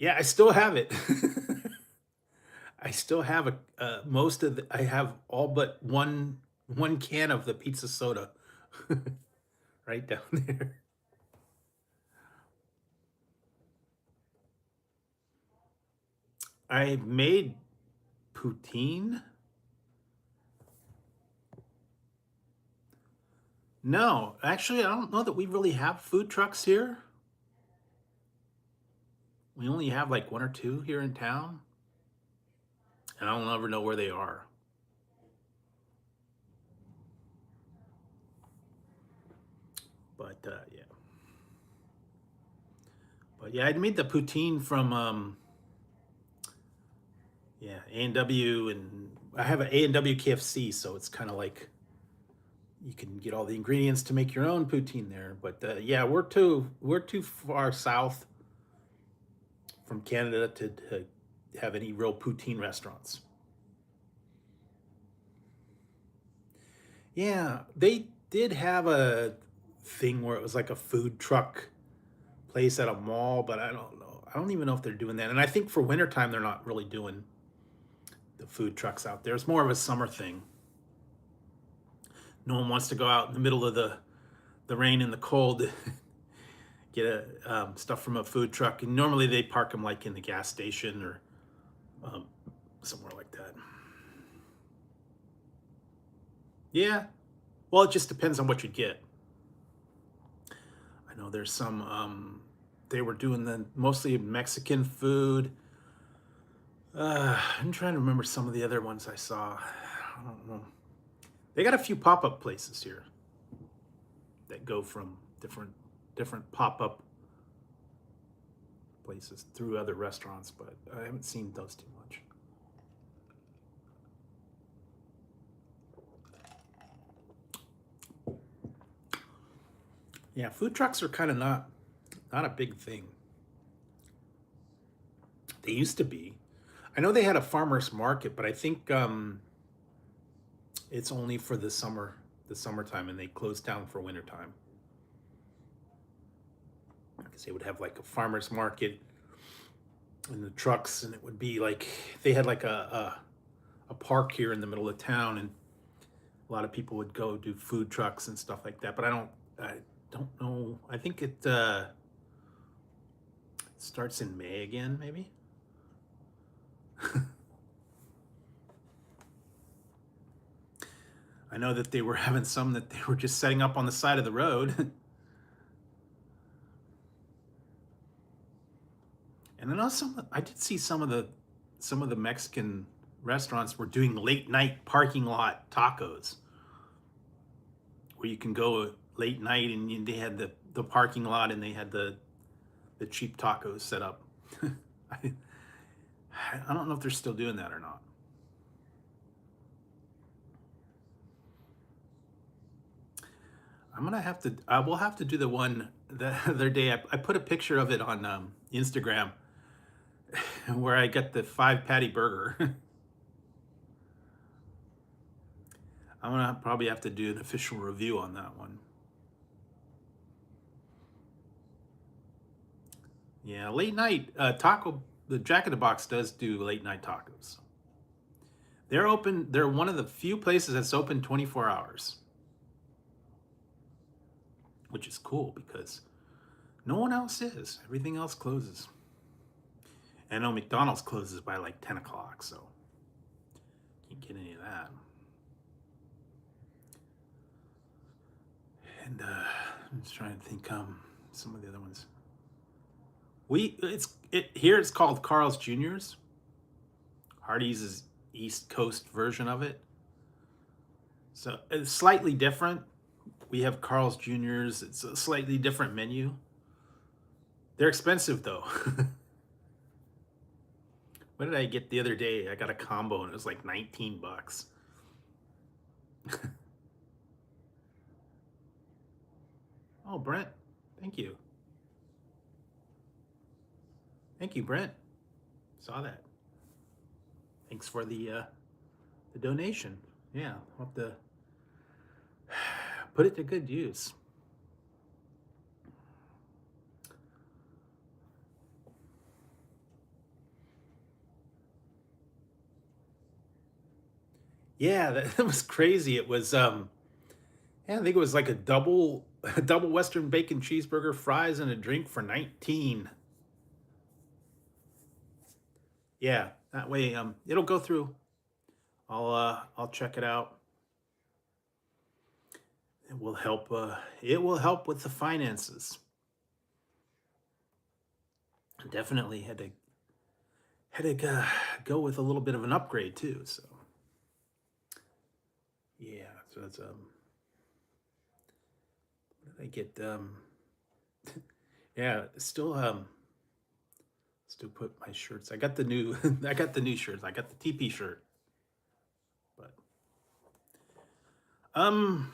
Yeah, I still have it. I still have most of the. I have all but one can of the pizza soda right down there. I made poutine. No, actually, I don't know that we really have food trucks here. We only have like one or two here in town, and I don't ever know where they are. But yeah, but yeah, I made the poutine from yeah A&W, and I have an A&W KFC, so it's kind of like you can get all the ingredients to make your own poutine there. But yeah, we're too far south from Canada to have any real poutine restaurants. Yeah, they did have a thing where it was like a food truck place at a mall, but I don't know. I don't even know if they're doing that. And I think for wintertime, they're not really doing the food trucks out there. It's more of a summer thing. No one wants to go out in the middle of the rain and the cold to get stuff from a food truck. And normally they park them like in the gas station or um, somewhere like that. Yeah. Well, it just depends on what you get. there's some they were doing the mostly Mexican food. I'm trying to remember some of the other ones I saw. I don't know. They got a few pop-up places here that go from different pop-up places through other restaurants, but I haven't seen those too much. Yeah, food trucks are kind of not a big thing. They used to be. I know they had a farmers market, but I think it's only for the summertime, and they closed down for wintertime. Because they would have like a farmers market in the trucks, and it would be like they had like a park here in the middle of town, and a lot of people would go do food trucks and stuff like that. But I don't know. I think it starts in May again, maybe. I know that they were having some that they were just setting up on the side of the road. And I know I did see some of the Mexican restaurants were doing late night parking lot tacos, where you can go late night and they had the parking lot, and they had the cheap tacos set up. I, I don't know if they're still doing that or not. I will have to do the one the other day. I put a picture of it on Instagram where I got the 5 patty burger. I'm gonna probably have to do an official review on that one. Yeah, late night the Jack in the Box does do late night tacos. They're open. They're one of the few places that's open 24 hours, which is cool because no one else is. Everything else closes. I know McDonald's closes by like 10 o'clock, so can't get any of that. And I'm just trying to think some of the other ones. Here it's called Carl's Jr.'s. Hardee's is East Coast version of it. So it's slightly different. We have Carl's Jr.'s. It's a slightly different menu. They're expensive though. What did I get the other day? I got a combo and it was like 19 bucks. Oh, Brent, thank you. Thank you, Brent. Saw that. Thanks for the donation. Yeah, I'll have to put it to good use. Yeah, that was crazy. It was yeah, I think it was like a double Western bacon cheeseburger, fries, and a drink for 19. Yeah, that way it'll go through. I'll check it out. It will help with the finances. Definitely had to go with a little bit of an upgrade too. So yeah, so it's what did I get yeah, still put my shirts. I got the new I got the new shirts. I got the TP shirt. But I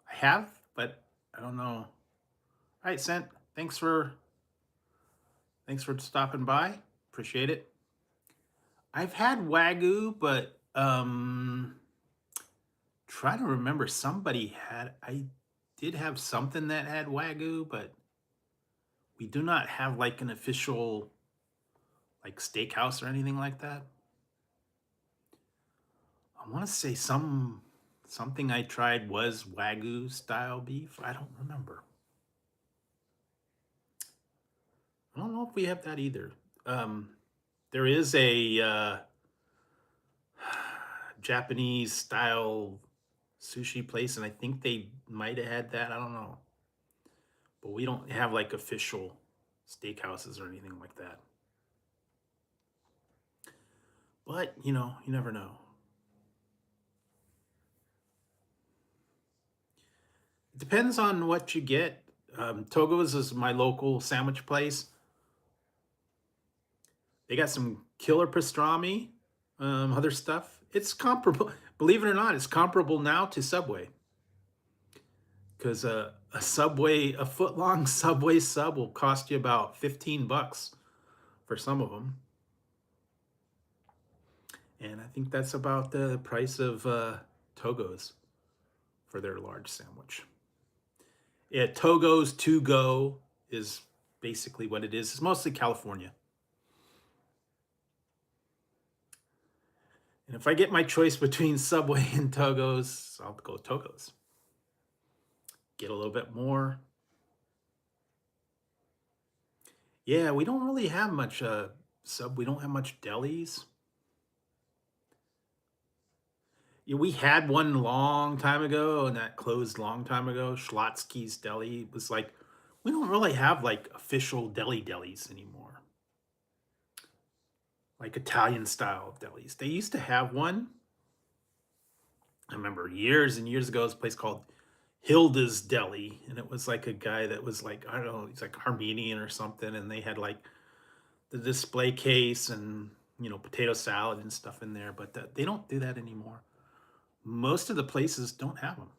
have, but I don't know. All right, Sent. Thanks for stopping by. Appreciate it. I've had Wagyu, but try to remember I did have something that had Wagyu, but we do not have like an official like steakhouse or anything like that. I want to say something I tried was Wagyu style beef. I don't remember. I don't know if we have that either. There is a Japanese style sushi place, and I think they might have had that. I don't know. but we don't have like official steakhouses or anything like that. But, you know, you never know. It depends on what you get. Togo's is my local sandwich place. They got some killer pastrami, other stuff. It's comparable. Believe it or not, it's comparable now to Subway. Because a foot long Subway sub will cost you about 15 bucks for some of them. And I think that's about the price of Togo's for their large sandwich. Yeah, Togo's to go is basically what it is. It's mostly California. And if I get my choice between Subway and Togo's, I'll go Togo's. Get a little bit more. Yeah, we don't really have much we don't have much delis. Yeah, we had one long time ago, and that closed long time ago. Schlotsky's Deli was like, we don't really have like official delis anymore, like Italian style delis. They used to have one. I remember years and years ago, this place called Hilda's Deli, and it was like a guy that was like, I don't know, he's like Armenian or something, and they had like the display case and, you know, potato salad and stuff in there, but they don't do that anymore. Most of the places don't have them.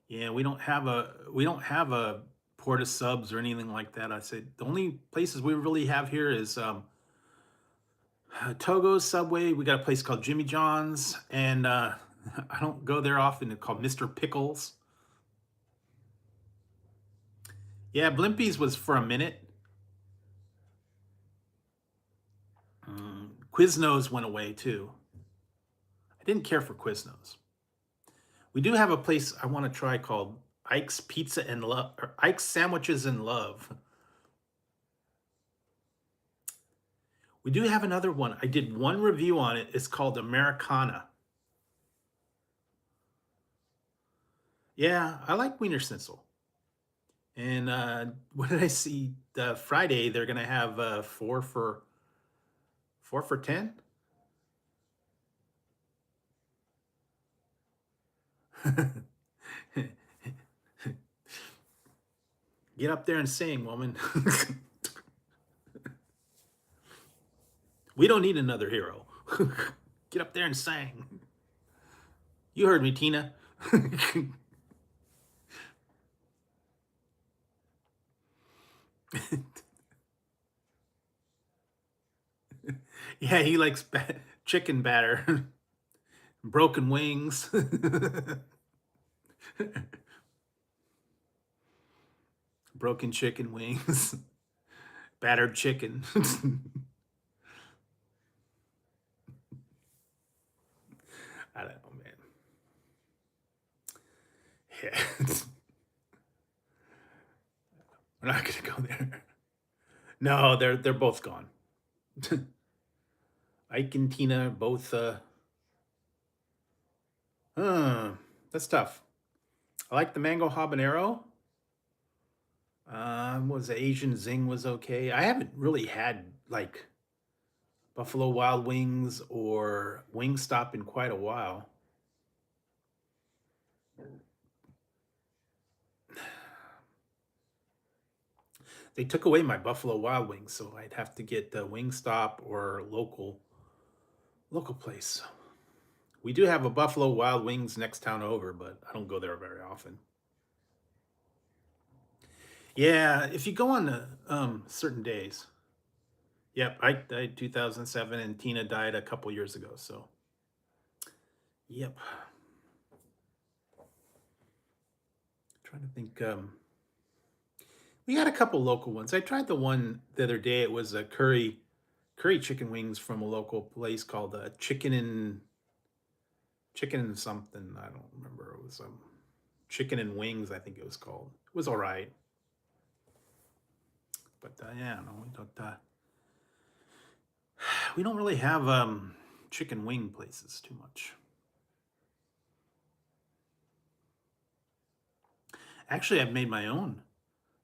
Yeah, we don't have a porta subs or anything like that. I said the only places we really have here is Togo's, Subway. We got a place called Jimmy John's, and I don't go there often. It's called Mr. Pickles. Yeah, Blimpie's was for a minute. Quiznos went away too. I didn't care for Quiznos. We do have a place I want to try called Ike's Pizza and Love, or Ike's Sandwiches and Love. We do have another one. I did one review on it. It's called Americana. Yeah, I like Wiener Schnitzel. And what did I see? Friday they're gonna have 4 for 10. Get up there and sing, woman. We don't need another hero. Get up there and sing. You heard me, Tina. Yeah, he likes chicken batter, broken wings, broken chicken wings, battered chicken. I don't know, man. Yeah, we're not gonna go there. No, they're both gone. Ike and Tina both. That's tough. I like the mango habanero. Was the Asian Zing was okay. I haven't really had like Buffalo Wild Wings or Wingstop in quite a while. They took away my Buffalo Wild Wings, so I'd have to get the Wingstop or local place. We do have a Buffalo Wild Wings next town over, but I don't go there very often. Yeah, if you go on the certain days. Yep, I died 2007 and Tina died a couple years ago, so yep. Trying to think we had a couple local ones. I tried the one the other day. It was a curry chicken wings from a local place called Chicken and something. I don't remember. It was Chicken and Wings, I think it was called. It was all right. But yeah, no, we don't really have chicken wing places too much. Actually, I've made my own.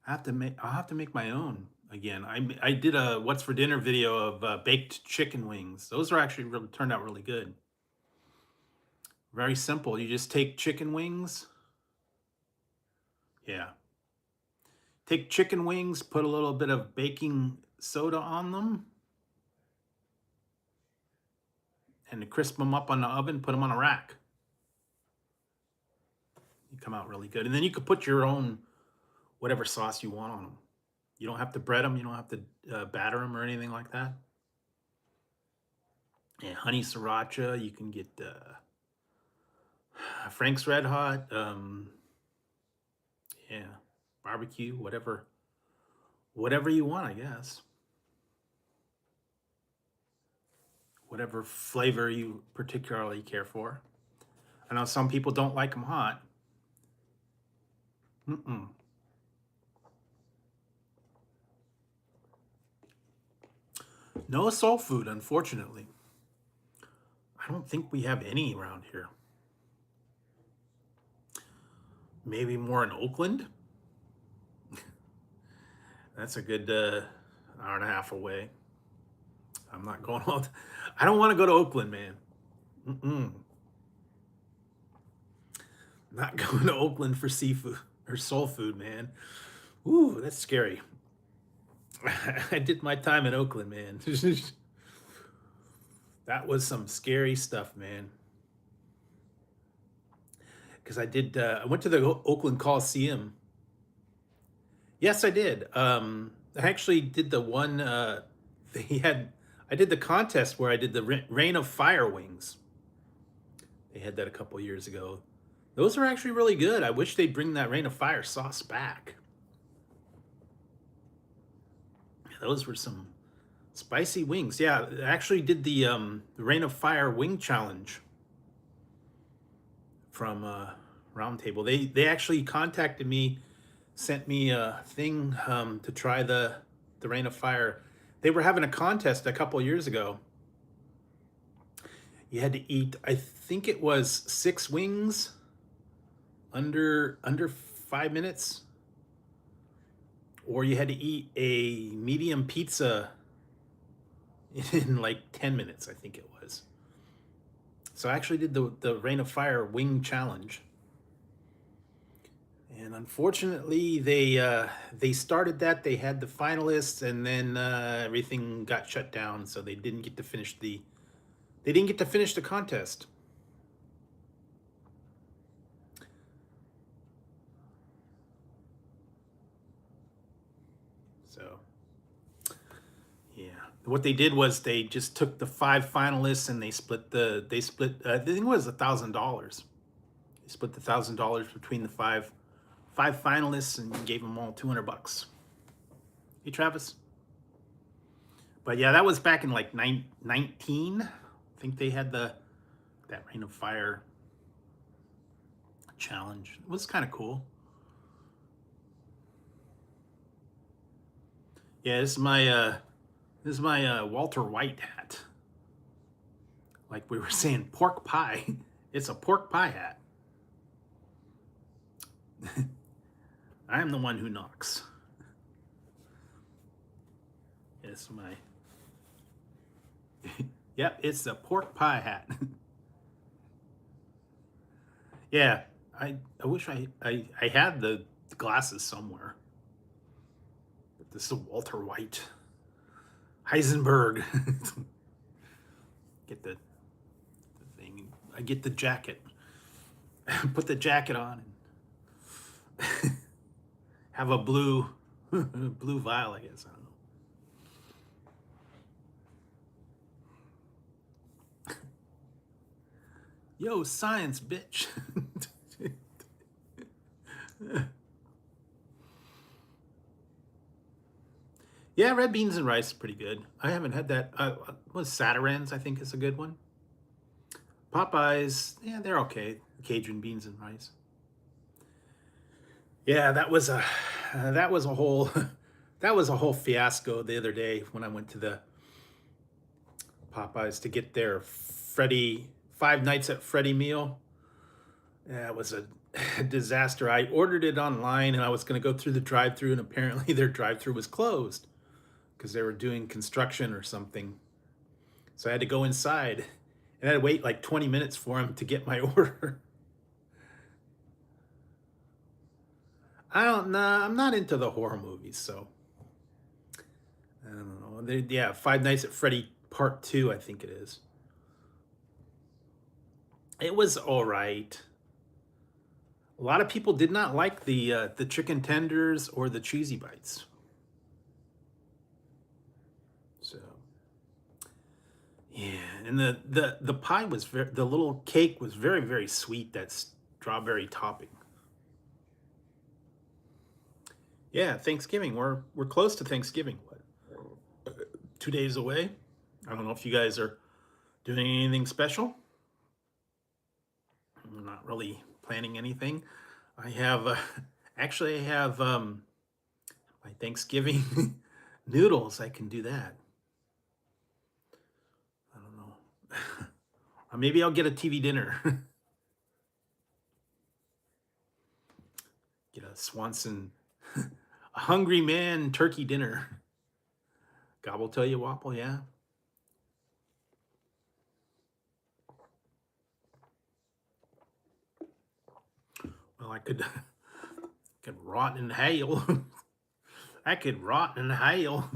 I'll have to make my own again. I did a what's for dinner video of baked chicken wings. Those are actually really turned out really good. Very simple. You just take chicken wings. Yeah. Take chicken wings, put a little bit of baking soda on them, and to crisp them up on the oven, put them on a rack. You come out really good. And then you could put your own whatever sauce you want on them. You don't have to bread them. You don't have to batter them or anything like that. And honey sriracha. You can get Frank's Red Hot. Yeah, barbecue, whatever you want, I guess. Whatever flavor you particularly care for. I know some people don't like them hot. Mm-mm. No soul food, unfortunately. I don't think we have any around here. Maybe more in Oakland. That's a good hour and a half away. I'm not going all. I don't want to go to Oakland, man. Mm-mm. Not going to Oakland for seafood or soul food, man. Ooh, that's scary. I did my time in Oakland, man. That was some scary stuff, man. Because I went to the Oakland Coliseum. Yes, I did. I actually did the one I did the contest where I did the Rain of Fire wings. They had that a couple years ago. Those are actually really good. I wish they'd bring that Rain of Fire sauce back. Those were some spicy wings. Yeah, I actually did the Rain of Fire wing challenge from Roundtable. They actually contacted me, sent me a thing to try the Rain of Fire. They were having a contest a couple years ago. You had to eat, I think it was 6 wings under 5 minutes, or you had to eat a medium pizza in like 10 minutes, I think it was. So I actually did the Rain of Fire wing challenge. And unfortunately, they started that. They had the finalists, and then everything got shut down, so they didn't get to finish the contest. So, yeah, what they did was they just took the 5 finalists and they split. I think it was $1,000. They split the $1,000 between the five finalists and gave them all $200. Hey, Travis. But yeah, that was back in like 19. I think they had that Rain of Fire challenge. It was kind of cool. Yeah, this is my Walter White hat. Like we were saying, pork pie. It's a pork pie hat. I am the one who knocks. It's my. Yep, it's a pork pie hat. Yeah, I wish I had the glasses somewhere. But this is Walter White. Heisenberg. Get the thing. I get the jacket. Put the jacket on and have a blue vial, I guess. I don't know. Yo, science, bitch. Yeah, red beans and rice is pretty good. I haven't had that. Was Satiran's, I think, is a good one. Popeyes, yeah, they're okay. Cajun beans and rice. Yeah, that was a whole that was a whole fiasco the other day when I went to the Popeyes to get their Freddy 5 nights at Freddy meal. Yeah, it was a disaster. I ordered it online and I was going to go through the drive-through, and apparently their drive-through was closed because they were doing construction or something. So I had to go inside and I had to wait like 20 minutes for him to get my order. I don't know. I'm not into the horror movies, so I don't know. Yeah, Five Nights at Freddy Part 2, I think it is. It was all right. A lot of people did not like the chicken tenders or the cheesy bites. So yeah, and the pie was the little cake was very sweet. That strawberry topping. Yeah, Thanksgiving. We're close to Thanksgiving. What, 2 days away? I don't know if you guys are doing anything special. I'm not really planning anything. I have actually I have my Thanksgiving noodles. I can do that. I don't know. Or maybe I'll get a TV dinner. Get a Swanson, a hungry man turkey dinner. Gobble tell you wobble, yeah. Well, I could rot in hail. I could rot in hail.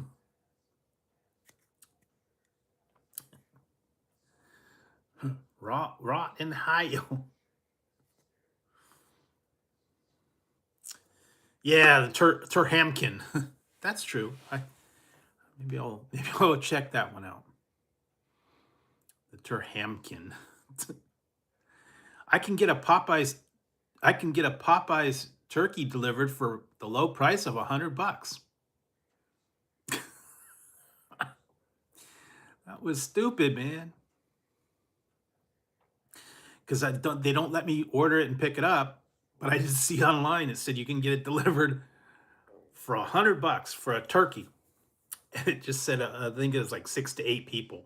Rot in hail. Yeah, the Turhamkin. That's true. Maybe I'll check that one out. The Turhamkin. I can get a Popeyes. I can get a Popeyes turkey delivered for the low price of $100. That was stupid, man. Because they don't let me order it and pick it up, but I just see online it said you can get it delivered for $100 for a turkey, and it just said I think it was like 6 to 8 people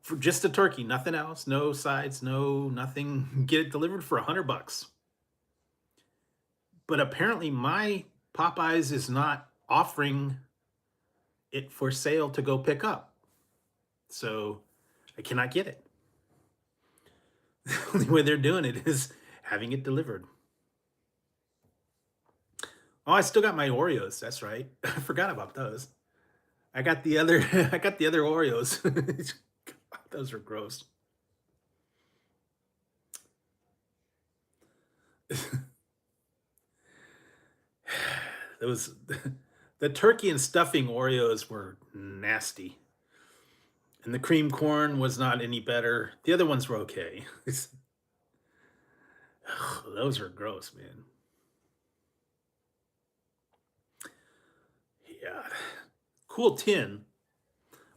for just a turkey, nothing else, no sides, no nothing. Get it delivered for $100. But apparently, my Popeyes is not offering it for sale to go pick up, so I cannot get it. The only way they're doing it is having it delivered. Oh, I still got my Oreos. That's right. I forgot about those. I got the other I got the other Oreos. Those are gross. Those the turkey and stuffing Oreos were nasty. And the cream corn was not any better. The other ones were okay. Those are gross, man. Yeah. Cool tin,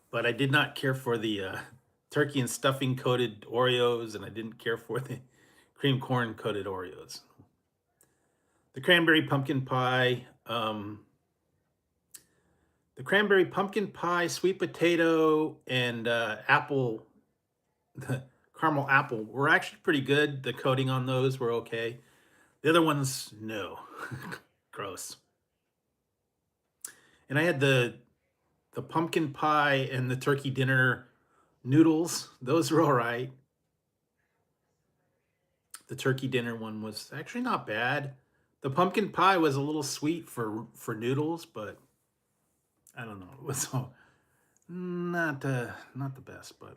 but I did not care for the turkey and stuffing coated Oreos, and I didn't care for the cream corn coated Oreos. The cranberry pumpkin pie, sweet potato, and apple, the caramel apple were actually pretty good. The coating on those were okay. The other ones, no, gross. And I had the pumpkin pie and the turkey dinner noodles. Those were all right. The turkey dinner one was actually not bad. The pumpkin pie was a little sweet for noodles, but I don't know. It was not the best, but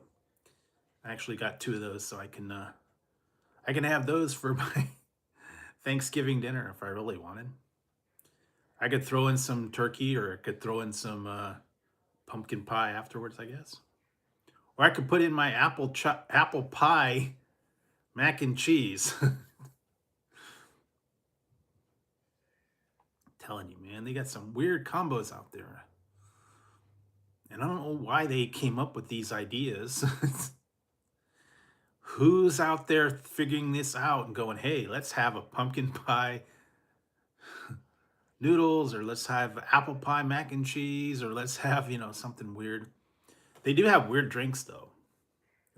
I actually got 2 of those, so I can have those for my Thanksgiving dinner if I really wanted. I could throw in some turkey, or I could throw in some pumpkin pie afterwards, I guess. Or I could put in my apple pie mac and cheese. Telling you, man, they got some weird combos out there. And I don't know why they came up with these ideas. Who's out there figuring this out and going, hey, let's have a pumpkin pie noodles, or let's have apple pie mac and cheese, or let's have, something weird. They do have weird drinks though.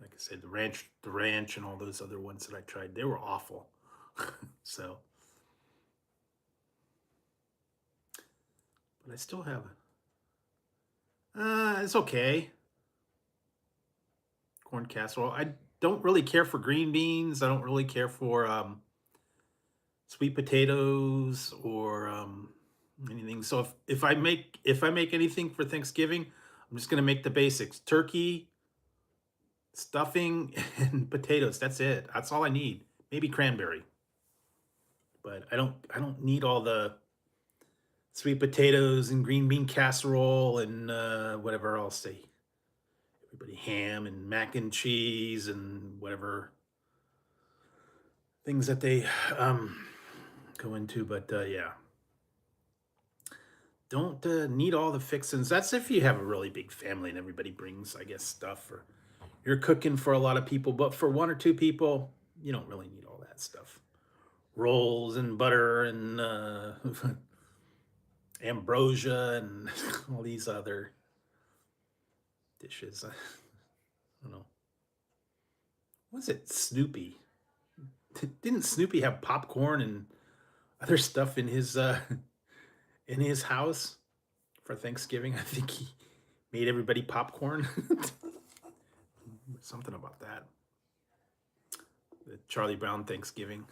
Like I said, the ranch and all those other ones that I tried, they were awful. So, but I still have it's okay. Corn casserole. I don't really care for green beans. I don't really care for sweet potatoes or anything. So if I make anything for Thanksgiving, I'm just gonna make the basics: turkey, stuffing, and potatoes. That's it. That's all I need. Maybe cranberry, but I don't need all the sweet potatoes and green bean casserole and whatever else everybody ham and mac and cheese and whatever things that they um, go into. But yeah, don't need all the fixins. That's if you have a really big family and everybody brings, I guess, stuff, or you're cooking for a lot of people. But for one or two people, you don't really need all that stuff. Rolls and butter and ambrosia and all these other dishes. I don't know. Was it Snoopy? Didn't Snoopy have popcorn and other stuff in his house for Thanksgiving? I think he made everybody popcorn. Something about that. The Charlie Brown Thanksgiving.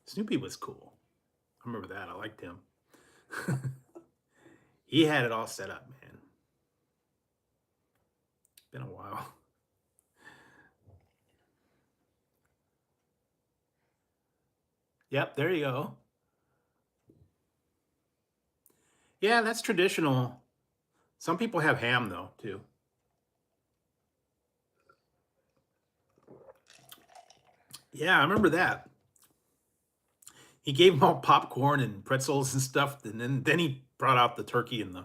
Snoopy was cool. I remember that. I liked him. He had it all set up, man. Been a while. Yep, there you go. Yeah, that's traditional. Some people have ham though, too. Yeah, I remember that. He gave them all popcorn and pretzels and stuff, and then he brought out the turkey and the.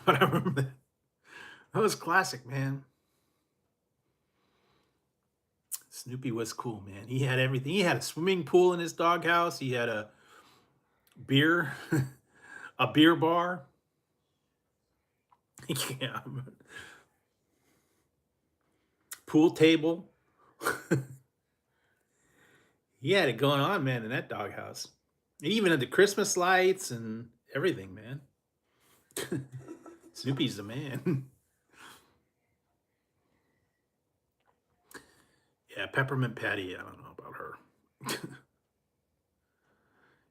But I remember that. That was classic, man. Snoopy was cool, man. He had everything. He had a swimming pool in his doghouse. He had a beer, a beer bar. Yeah, pool table. He had it going on, man, in that doghouse. He even had the Christmas lights and everything, man. Snoopy's the man. Yeah, Peppermint Patty. I don't know about her.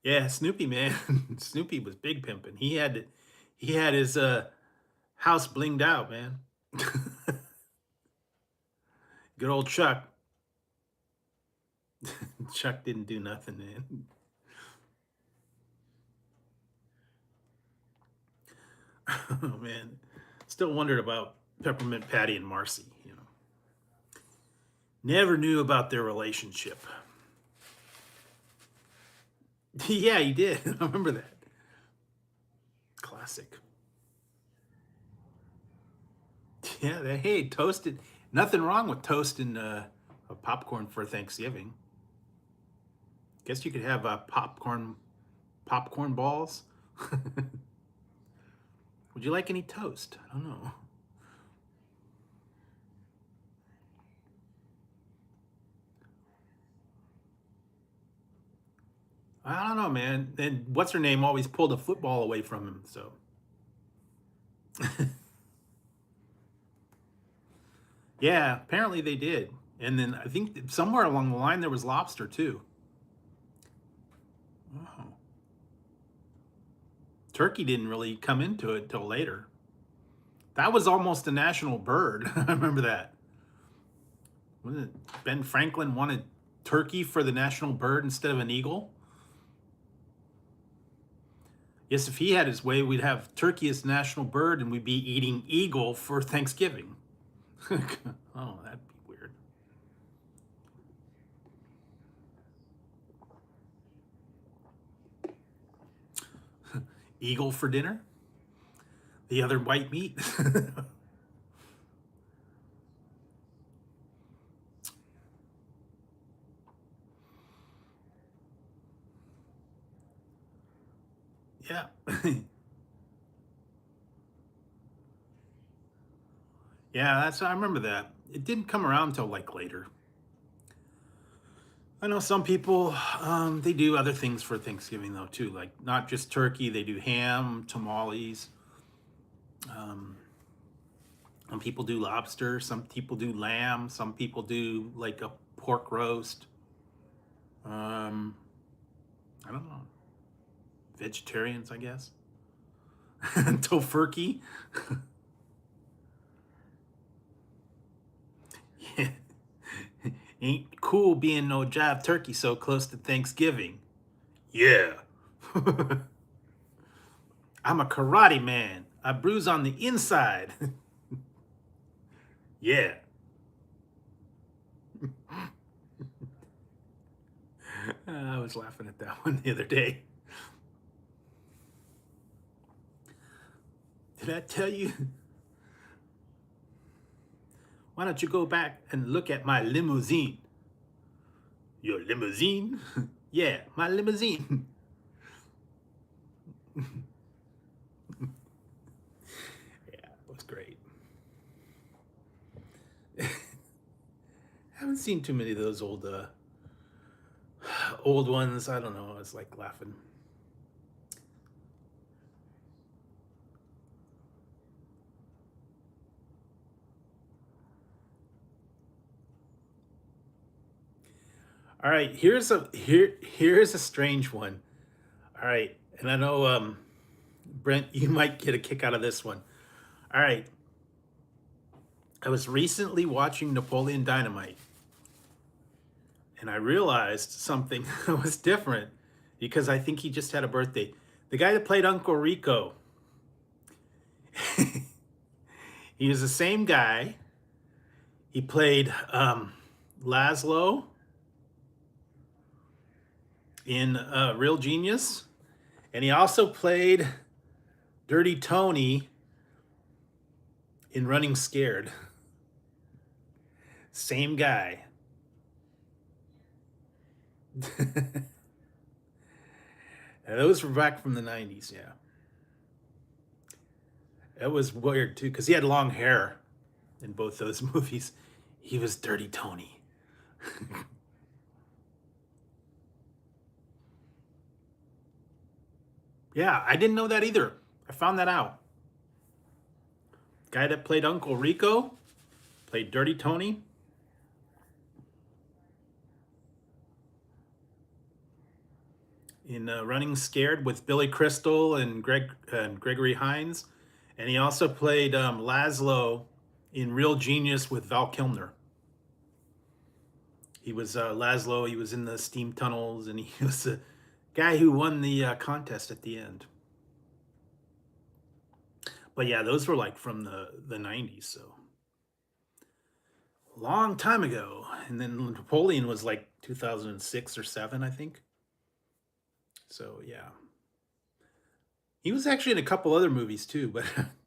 Yeah, Snoopy, man. Snoopy was big pimping. He had his house blinged out, man. Good old Chuck. Chuck didn't do nothing, man. Oh man. Still wondered about Peppermint Patty and Marcy, you know. Never knew about their relationship. Yeah, he did. I remember that. Classic. Yeah, hey, toasted. Nothing wrong with toasting a popcorn for Thanksgiving. Guess you could have popcorn balls. Would you like any toast? I don't know. I don't know, man. And what's her name always pulled a football away from him. So yeah, apparently they did. And then I think somewhere along the line there was lobster too. Oh. Turkey didn't really come into it till later. That was almost a national bird. I remember that. Wasn't it Ben Franklin wanted turkey for the national bird instead of an eagle? Yes, if he had his way, we'd have turkey as national bird and we'd be eating eagle for Thanksgiving. Oh, that'd be weird. Eagle for dinner? The other white meat? Yeah. Yeah, I remember that. it didn't come around until like later. I know some people, they do other things for Thanksgiving though too, like not just turkey. They do ham, tamales. Um, some people do lobster. Some people do lamb. Some people do like a pork roast. Um, I don't know. Vegetarians, I guess. Tofurkey. Yeah. Ain't cool being no jive turkey so close to Thanksgiving. Yeah. I'm a karate man. I bruise on the inside. Yeah. I was laughing at that one the other day. Did I tell you? Why don't you go back and look at my limousine? Your limousine? Yeah, my limousine. Yeah, it was great. I haven't seen too many of those old ones. I don't know. I was like laughing. All right, here's a strange one. All right, and I know Brent, you might get a kick out of this one. All right, I was recently watching Napoleon Dynamite, and I realized something was different because I think he just had a birthday. The guy that played Uncle Rico, he was the same guy. He played Laszlo in Real Genius, and he also played Dirty Tony in Running Scared. Same guy. And those were back from the 90s, yeah. It was weird too, because he had long hair in both those movies. He was Dirty Tony. Yeah, I didn't know that either. I found that out. Guy that played Uncle Rico played Dirty Tony. In Running Scared with Billy Crystal and Gregory Hines, and he also played Laszlo in Real Genius with Val Kilmer. He was Laszlo. He was in the steam tunnels, and he was the guy who won the contest at the end. But yeah, those were like from the 90s, so long time ago. And then Napoleon was like 2006 or 7, I think. So yeah, he was actually in a couple other movies too, but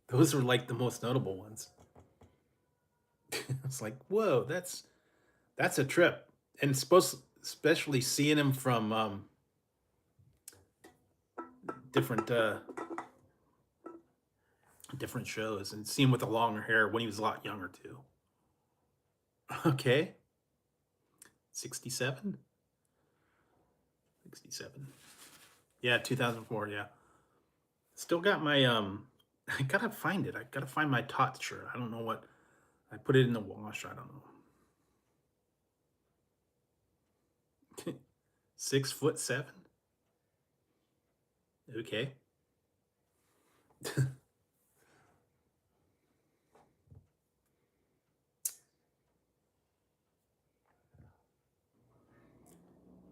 those were like the most notable ones. It's like, whoa, that's a trip, and supposed, especially seeing him from different different shows and seeing him with the longer hair when he was a lot younger too. Okay, 67, 67. Yeah, 2004. Yeah, still got my I gotta find it. I gotta find my Tot shirt. I don't know what I put it in the wash. I don't know. 6'7". Okay.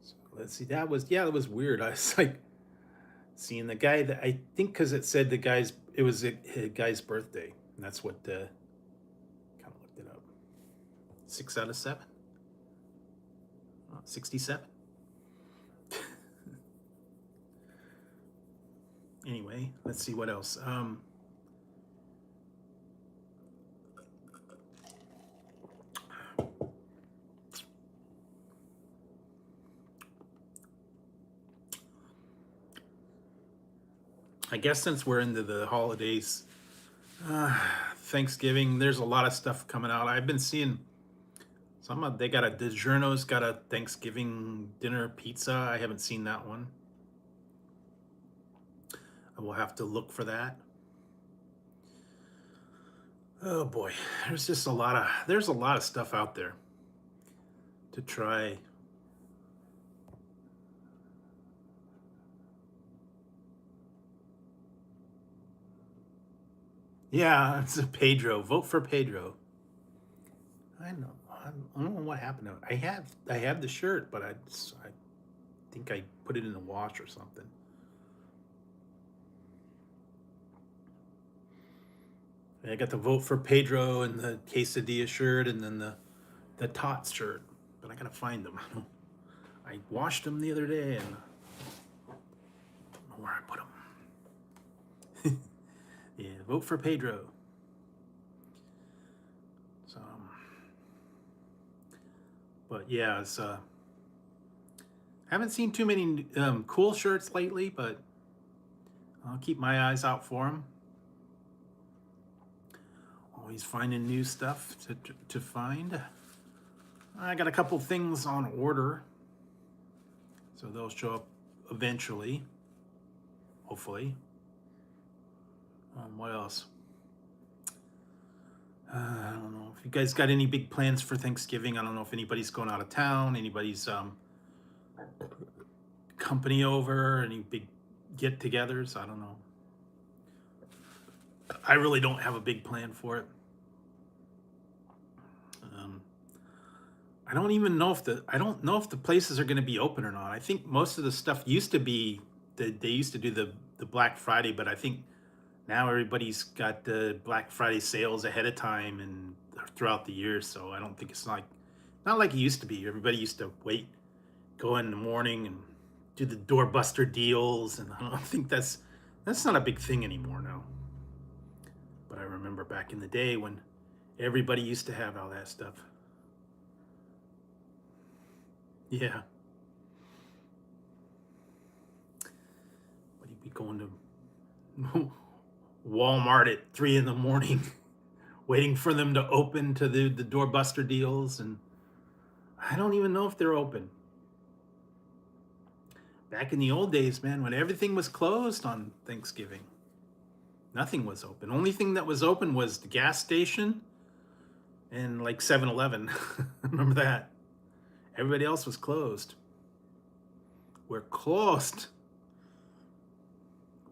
So let's see. That was, yeah, that was weird. I was like seeing the guy that, I think because it said it was a guy's birthday. And that's what kind of looked it up. 6 out of 7. 67. Anyway, let's see what else. I guess since we're into the holidays, Thanksgiving, there's a lot of stuff coming out. I've been seeing they got a DiGiorno's got a Thanksgiving dinner pizza. I haven't seen that one. I will have to look for that. Oh boy, there's a lot of stuff out there to try. Yeah, it's a Pedro. Vote for Pedro. I know. I don't know what happened to it. I have the shirt, but I think I put it in the wash or something. I got the vote for Pedro and the quesadilla shirt, and then the Tots shirt, but I gotta find them. I washed them the other day, and I don't know where I put them. Yeah, vote for Pedro. So, but yeah, it's haven't seen too many cool shirts lately, but I'll keep my eyes out for them. Always finding new stuff to find. I got a couple things on order, so they'll show up eventually, hopefully. What else? I don't know if you guys got any big plans for Thanksgiving. I don't know if anybody's going out of town, anybody's company over, any big get-togethers. I don't know. I really don't have a big plan for it. I don't even know if the places are going to be open or not. I think most of the stuff used to be they used to do the Black Friday, but I think now everybody's got the Black Friday sales ahead of time and throughout the year. So I don't think it's not like it used to be. Everybody used to go in the morning and do the doorbuster deals, and I don't think that's not a big thing anymore now. But I remember back in the day when everybody used to have all that stuff. Yeah. But you'd be going to Walmart at 3 in the morning, waiting for them to open to the doorbuster deals, and I don't even know if they're open. Back in the old days, man, when everything was closed on Thanksgiving, nothing was open. Only thing that was open was the gas station and like 7-Eleven. Remember that? Everybody else was closed. We're closed.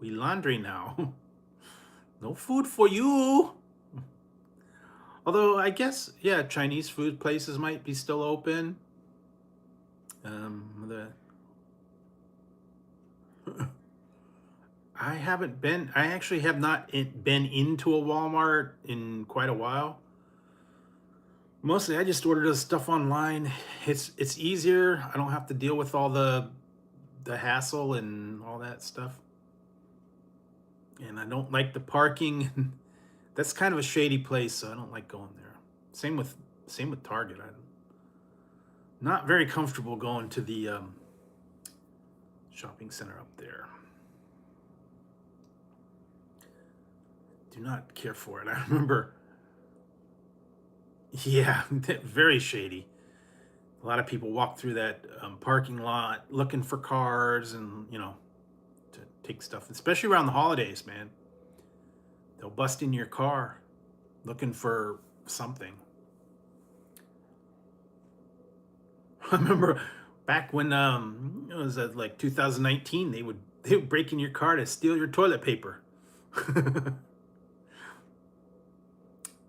We laundry now. No food for you. Although I guess, yeah, Chinese food places might be still open. I actually have not been into a Walmart in quite a while. Mostly I just order the stuff online. It's easier. I don't have to deal with all the hassle and all that stuff. And I don't like the parking. That's kind of a shady place, so I don't like going there. Same with Target. I'm not very comfortable going to the shopping center up there. Do not care for it. I remember, yeah, very shady. A lot of people walk through that parking lot looking for cars and, to take stuff, especially around the holidays, man. They'll bust in your car looking for something. I remember back when it was like 2019, they would break in your car to steal your toilet paper.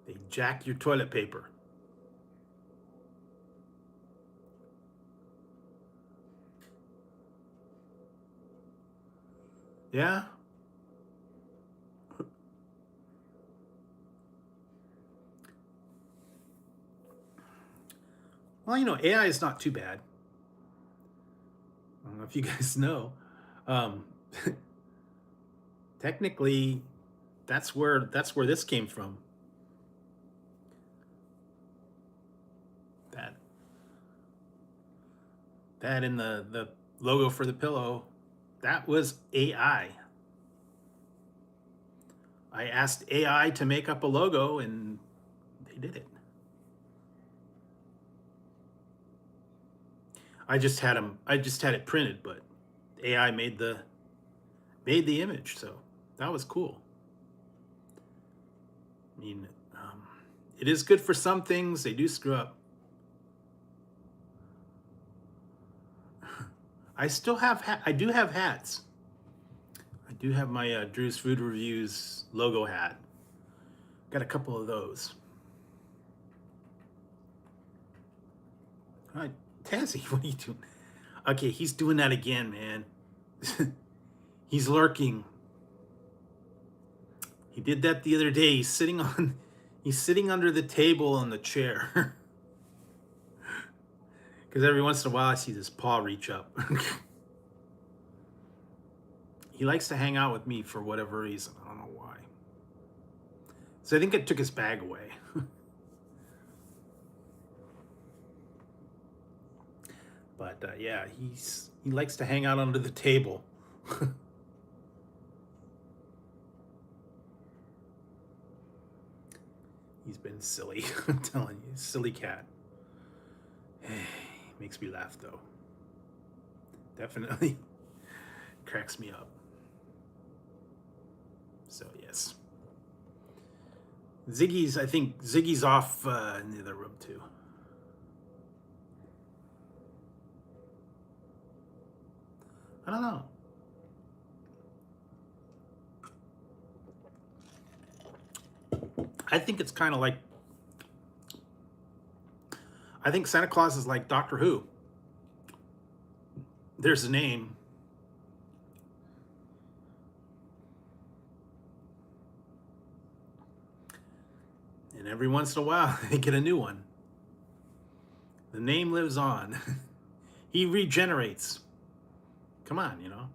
They jack your toilet paper. Yeah. Well, AI is not too bad. I don't know if you guys know. Um, technically, that's where this came from. That in the logo for the pillow, that was AI. I asked AI to make up a logo, and they did it. I just had it printed, but AI made the image, so that was cool. I mean, it is good for some things. They do screw up. I still have I do have hats. I do have my Drew's Food Reviews logo hat. Got a couple of those. All right, Tazzy, what are you doing? Okay, he's doing that again, man. He's lurking. He did that the other day. He's sitting under the table on the chair. Because every once in a while I see this paw reach up. He likes to hang out with me for whatever reason. I don't know why. So I think I took his bag away. But yeah, he likes to hang out under the table. He's been silly. I'm telling you, silly cat. Makes me laugh though. Definitely cracks me up. So yes, I think Ziggy's off in the other room too. I don't know. I think it's kind of like, I think Santa Claus is like Doctor Who. There's a name. And every once in a while, they get a new one. The name lives on. He regenerates. Come on, you know.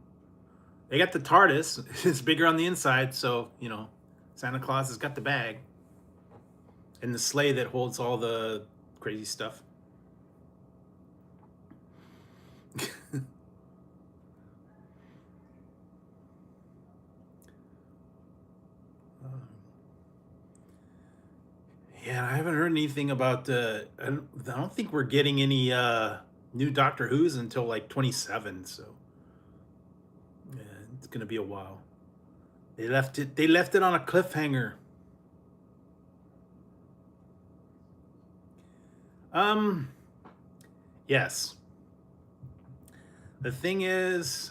They got the TARDIS. It's bigger on the inside, so, you know, Santa Claus has got the bag. And the sleigh that holds all the crazy stuff. Yeah, I haven't heard anything about I don't think we're getting any new Doctor Who's until like 27, so yeah, it's gonna be a while. They left it on a cliffhanger. Yes. The thing is,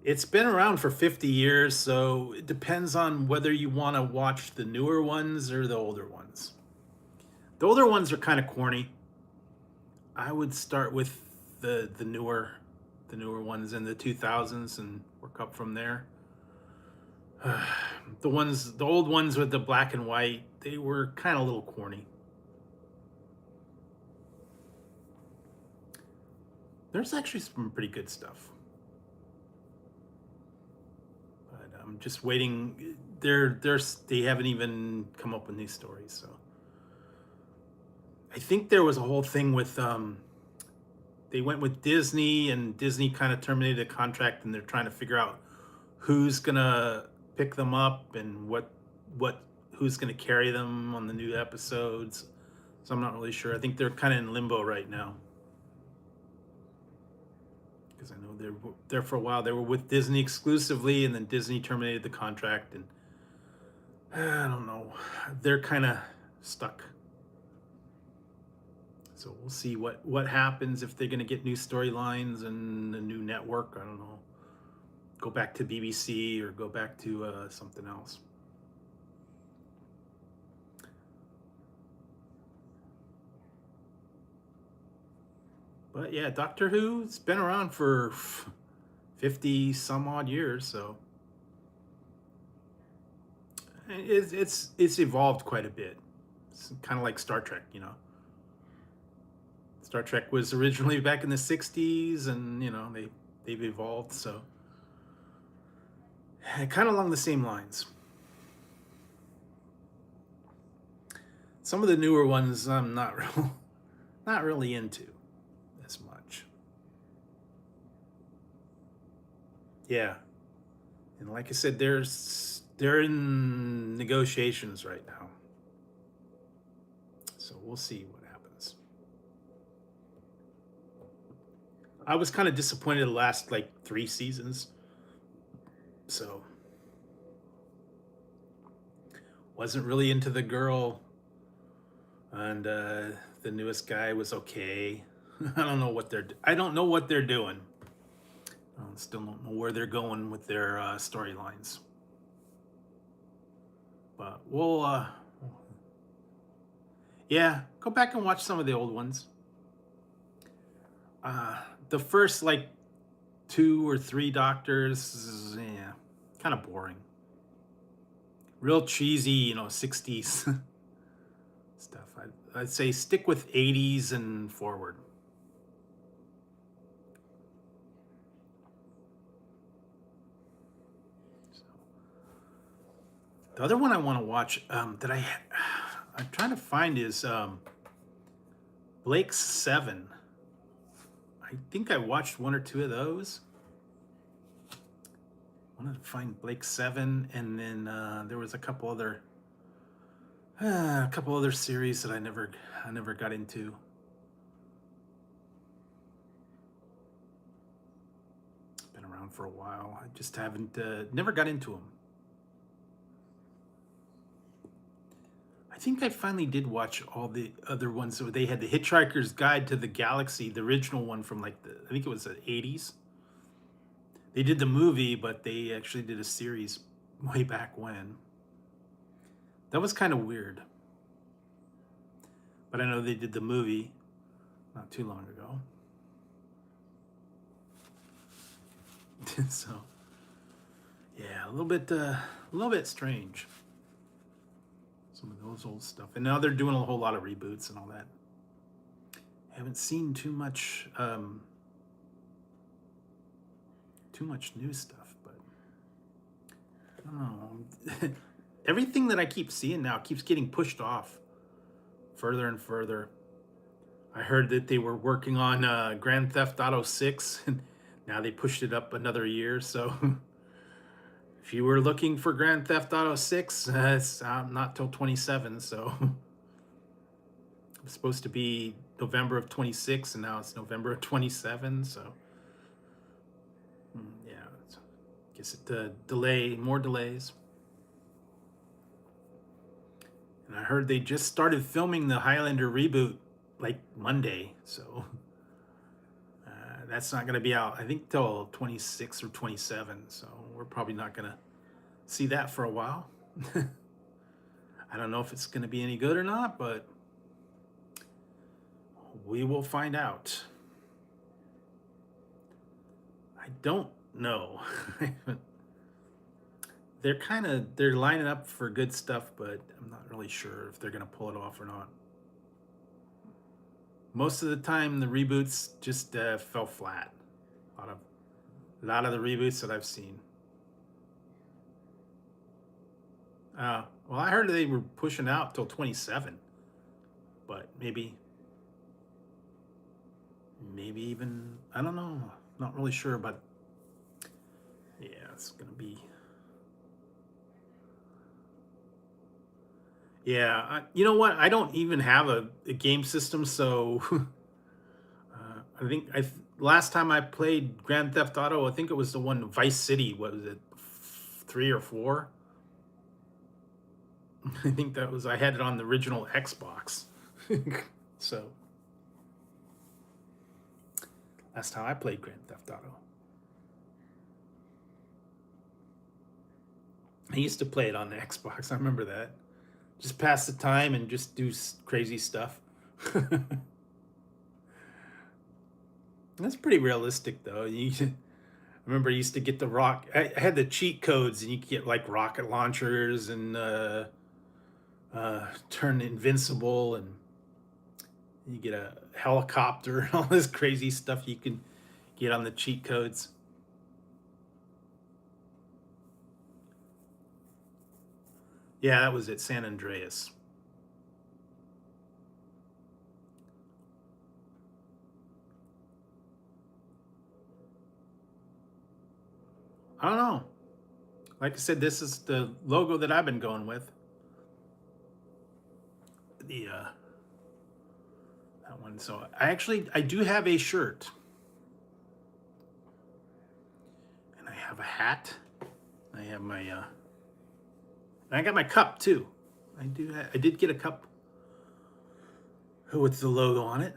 it's been around for 50 years, so it depends on whether you want to watch the newer ones or the older ones. The older ones are kind of corny. I would start with the newer ones in the 2000s and work up from there. The old ones with the black and white, they were kind of a little corny. There's actually some pretty good stuff. I'm just waiting. They haven't even come up with new stories. So I think there was a whole thing with they went with Disney, and Disney kind of terminated a contract, and they're trying to figure out who's gonna pick them up and who's gonna carry them on the new episodes. So I'm not really sure. I think they're kind of in limbo right now. I know they're there for a while. They were with Disney exclusively, and then Disney terminated the contract, and I don't know. They're kind of stuck. So we'll see what happens, if they're going to get new storylines and a new network. I don't know. Go back to BBC or go back to something else. But yeah, Doctor Who's been around for 50 some odd years, so it's evolved quite a bit. It's kind of like Star Trek, you know. Star Trek was originally back in the 60s, and you know, they've evolved, so kind of along the same lines. Some of the newer ones I'm not really into as much. Yeah, and like I said, they're in negotiations right now, so we'll see what happens. I was kind of disappointed the last like 3 seasons, so wasn't really into the girl, and the newest guy was okay. I don't know what they're doing. I still don't know where they're going with their storylines, but yeah, go back and watch some of the old ones. Uh, the first like 2 or 3 doctors, yeah, kind of boring. Real cheesy, 60s stuff. I'd say stick with 80s and forward. So, the other one I want to watch that I'm trying to find is Blake's 7. I think I watched 1 or 2 of those. I wanted to find Blake's 7, and then there was a couple other series that I never got into. Been around for a while. I just haven't never got into them. I think I finally did watch all the other ones. So they had the Hitchhiker's Guide to the Galaxy, the original one from like I think it was the 80s. They did the movie, but they actually did a series way back when. That was kind of weird. But I know they did the movie not too long ago. So, yeah, a little bit strange. Some of those old stuff, and now they're doing a whole lot of reboots and all that. I haven't seen too much new stuff, but I don't know. Everything that I keep seeing now keeps getting pushed off further and further. I heard that they were working on Grand Theft Auto 6, and now they pushed it up another year. So if you were looking for Grand Theft Auto 6, it's not till 27. So it's supposed to be November of 26, and now it's November of 27. So yeah, I guess it more delays. And I heard they just started filming the Highlander reboot like Monday, so that's not going to be out, I think, till 26 or 27. So we're probably not going to see that for a while. I don't know if it's going to be any good or not, but we will find out. I don't know. They're lining up for good stuff, but I'm not really sure if they're going to pull it off or not. Most of the time, the reboots just fell flat. A lot of the reboots that I've seen. Well, I heard they were pushing out till 27, but maybe even, I don't know. Not really sure, but yeah, it's gonna be. Yeah, you know what? I don't even have a game system, so I think last time I played Grand Theft Auto, I think it was the one Vice City. What was it, 3 or 4? I think I had it on the original Xbox. So last time I played Grand Theft Auto, I used to play it on the Xbox. I remember that. Just pass the time and just do crazy stuff. That's pretty realistic, though. I remember I used to get the rock. I had the cheat codes, and you could get like rocket launchers and turn invincible, and you get a helicopter and all this crazy stuff you can get on the cheat codes. Yeah, that was at San Andreas. I don't know. Like I said, this is the logo that I've been going with. The that one. So I do have a shirt, and I have a hat. I have my and I got my cup too. I did get a cup with the logo on it.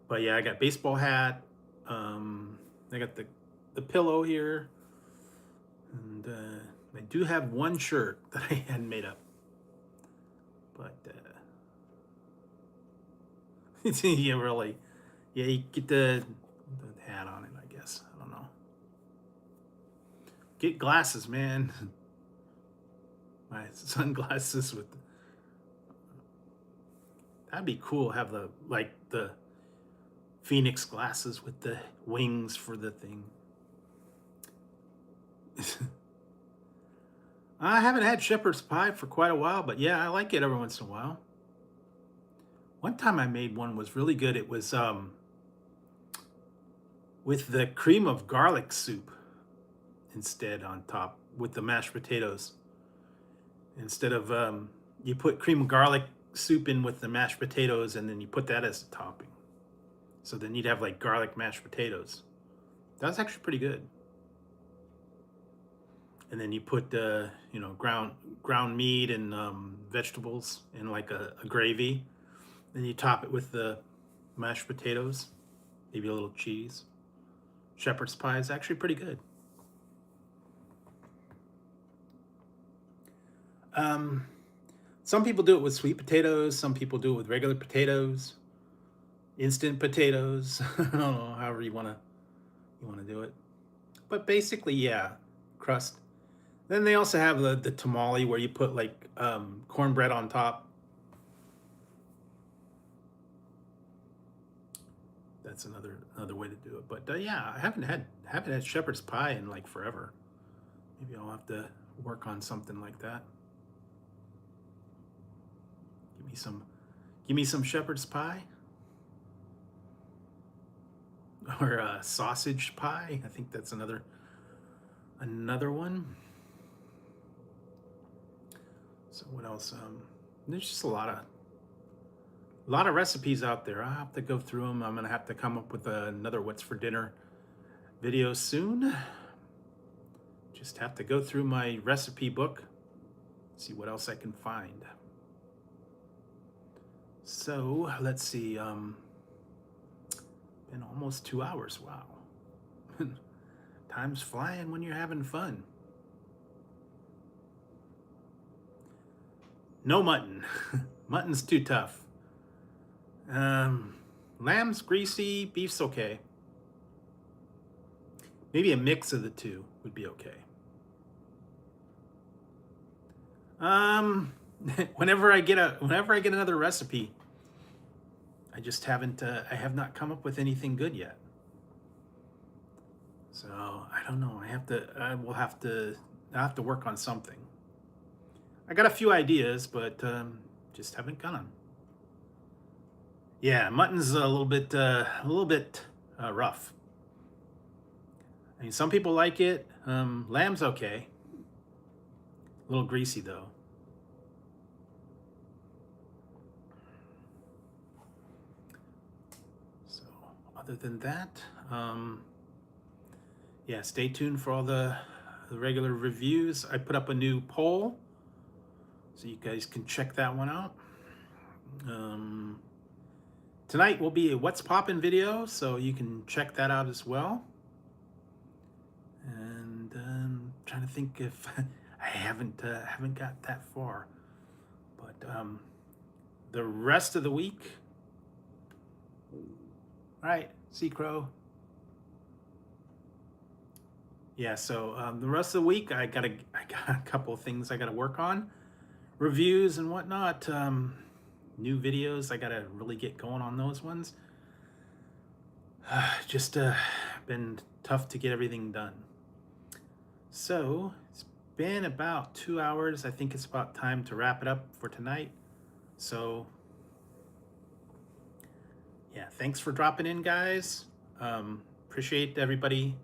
But yeah, I got baseball hat. I got the pillow here, and I do have one shirt that I hadn't made up. But yeah, really, yeah, you get the hat on it. I guess I don't know. Get glasses, man. My sunglasses with. That'd be cool. Have the Phoenix glasses with the wings for the thing. I haven't had shepherd's pie for quite a while, but yeah, I like it every once in a while. One time I made one was really good. It was with the cream of garlic soup instead on top with the mashed potatoes. Instead of you put cream of garlic soup in with the mashed potatoes, and then you put that as a topping. So then you'd have like garlic mashed potatoes. That was actually pretty good. And then you put ground meat and vegetables in like a gravy. Then you top it with the mashed potatoes, maybe a little cheese. Shepherd's pie is actually pretty good. Some people do it with sweet potatoes. Some people do it with regular potatoes, instant potatoes. I don't know, however you wanna do it. But basically, yeah, crust. Then they also have the tamale where you put like cornbread on top. That's another way to do it. But yeah, I haven't had shepherd's pie in like forever. Maybe I'll have to work on something like that. Give me some shepherd's pie. Or sausage pie. I think that's another one. So what else? There's just a lot of recipes out there. I'll have to go through them. I'm gonna have to come up with another what's for dinner video soon. Just have to go through my recipe book, see what else I can find. So let's see. Been almost 2 hours. Wow. Time's flying when you're having fun. No mutton. Mutton's too tough. Lamb's greasy, beef's okay. Maybe a mix of the two would be okay. Whenever I get another recipe, I just haven't. I have not come up with anything good yet. So I don't know. I'll have to work on something. I got a few ideas, but just haven't gone. Yeah, mutton's a little bit rough. I mean, some people like it. Lamb's okay. A little greasy though. So other than that, yeah, stay tuned for all the regular reviews. I put up a new poll, so you guys can check that one out. Tonight will be a What's Poppin' video, so you can check that out as well. And trying to think if I haven't got that far, but the rest of the week. All right, Sea Crow. Yeah, so the rest of the week I got a couple of things I got to work on, reviews and whatnot. New videos, I got to really get going on those ones. Just been tough to get everything done. So it's been about 2 hours. I think it's about time to wrap it up for tonight. So thanks for dropping in, guys. Appreciate everybody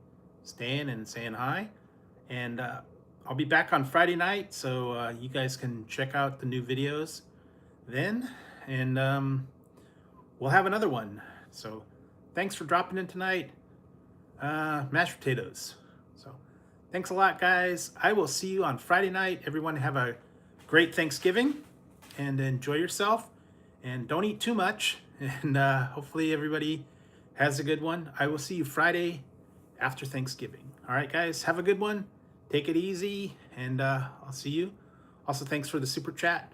staying and saying hi. And I'll be back on Friday night, so you guys can check out the new videos then. And we'll have another one. So thanks for dropping in tonight. Mashed potatoes. So thanks a lot, guys. I will see you on Friday night. Everyone have a great Thanksgiving and enjoy yourself. And don't eat too much. And hopefully everybody has a good one. I will see you Friday after Thanksgiving. All right, guys, have a good one. Take it easy, and I'll see you. Also, thanks for the super chat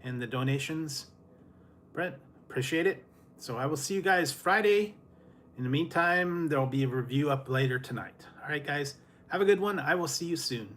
and the donations. Brent, appreciate it. So I will see you guys Friday. In the meantime, there will be a review up later tonight. All right, guys, have a good one. I will see you soon.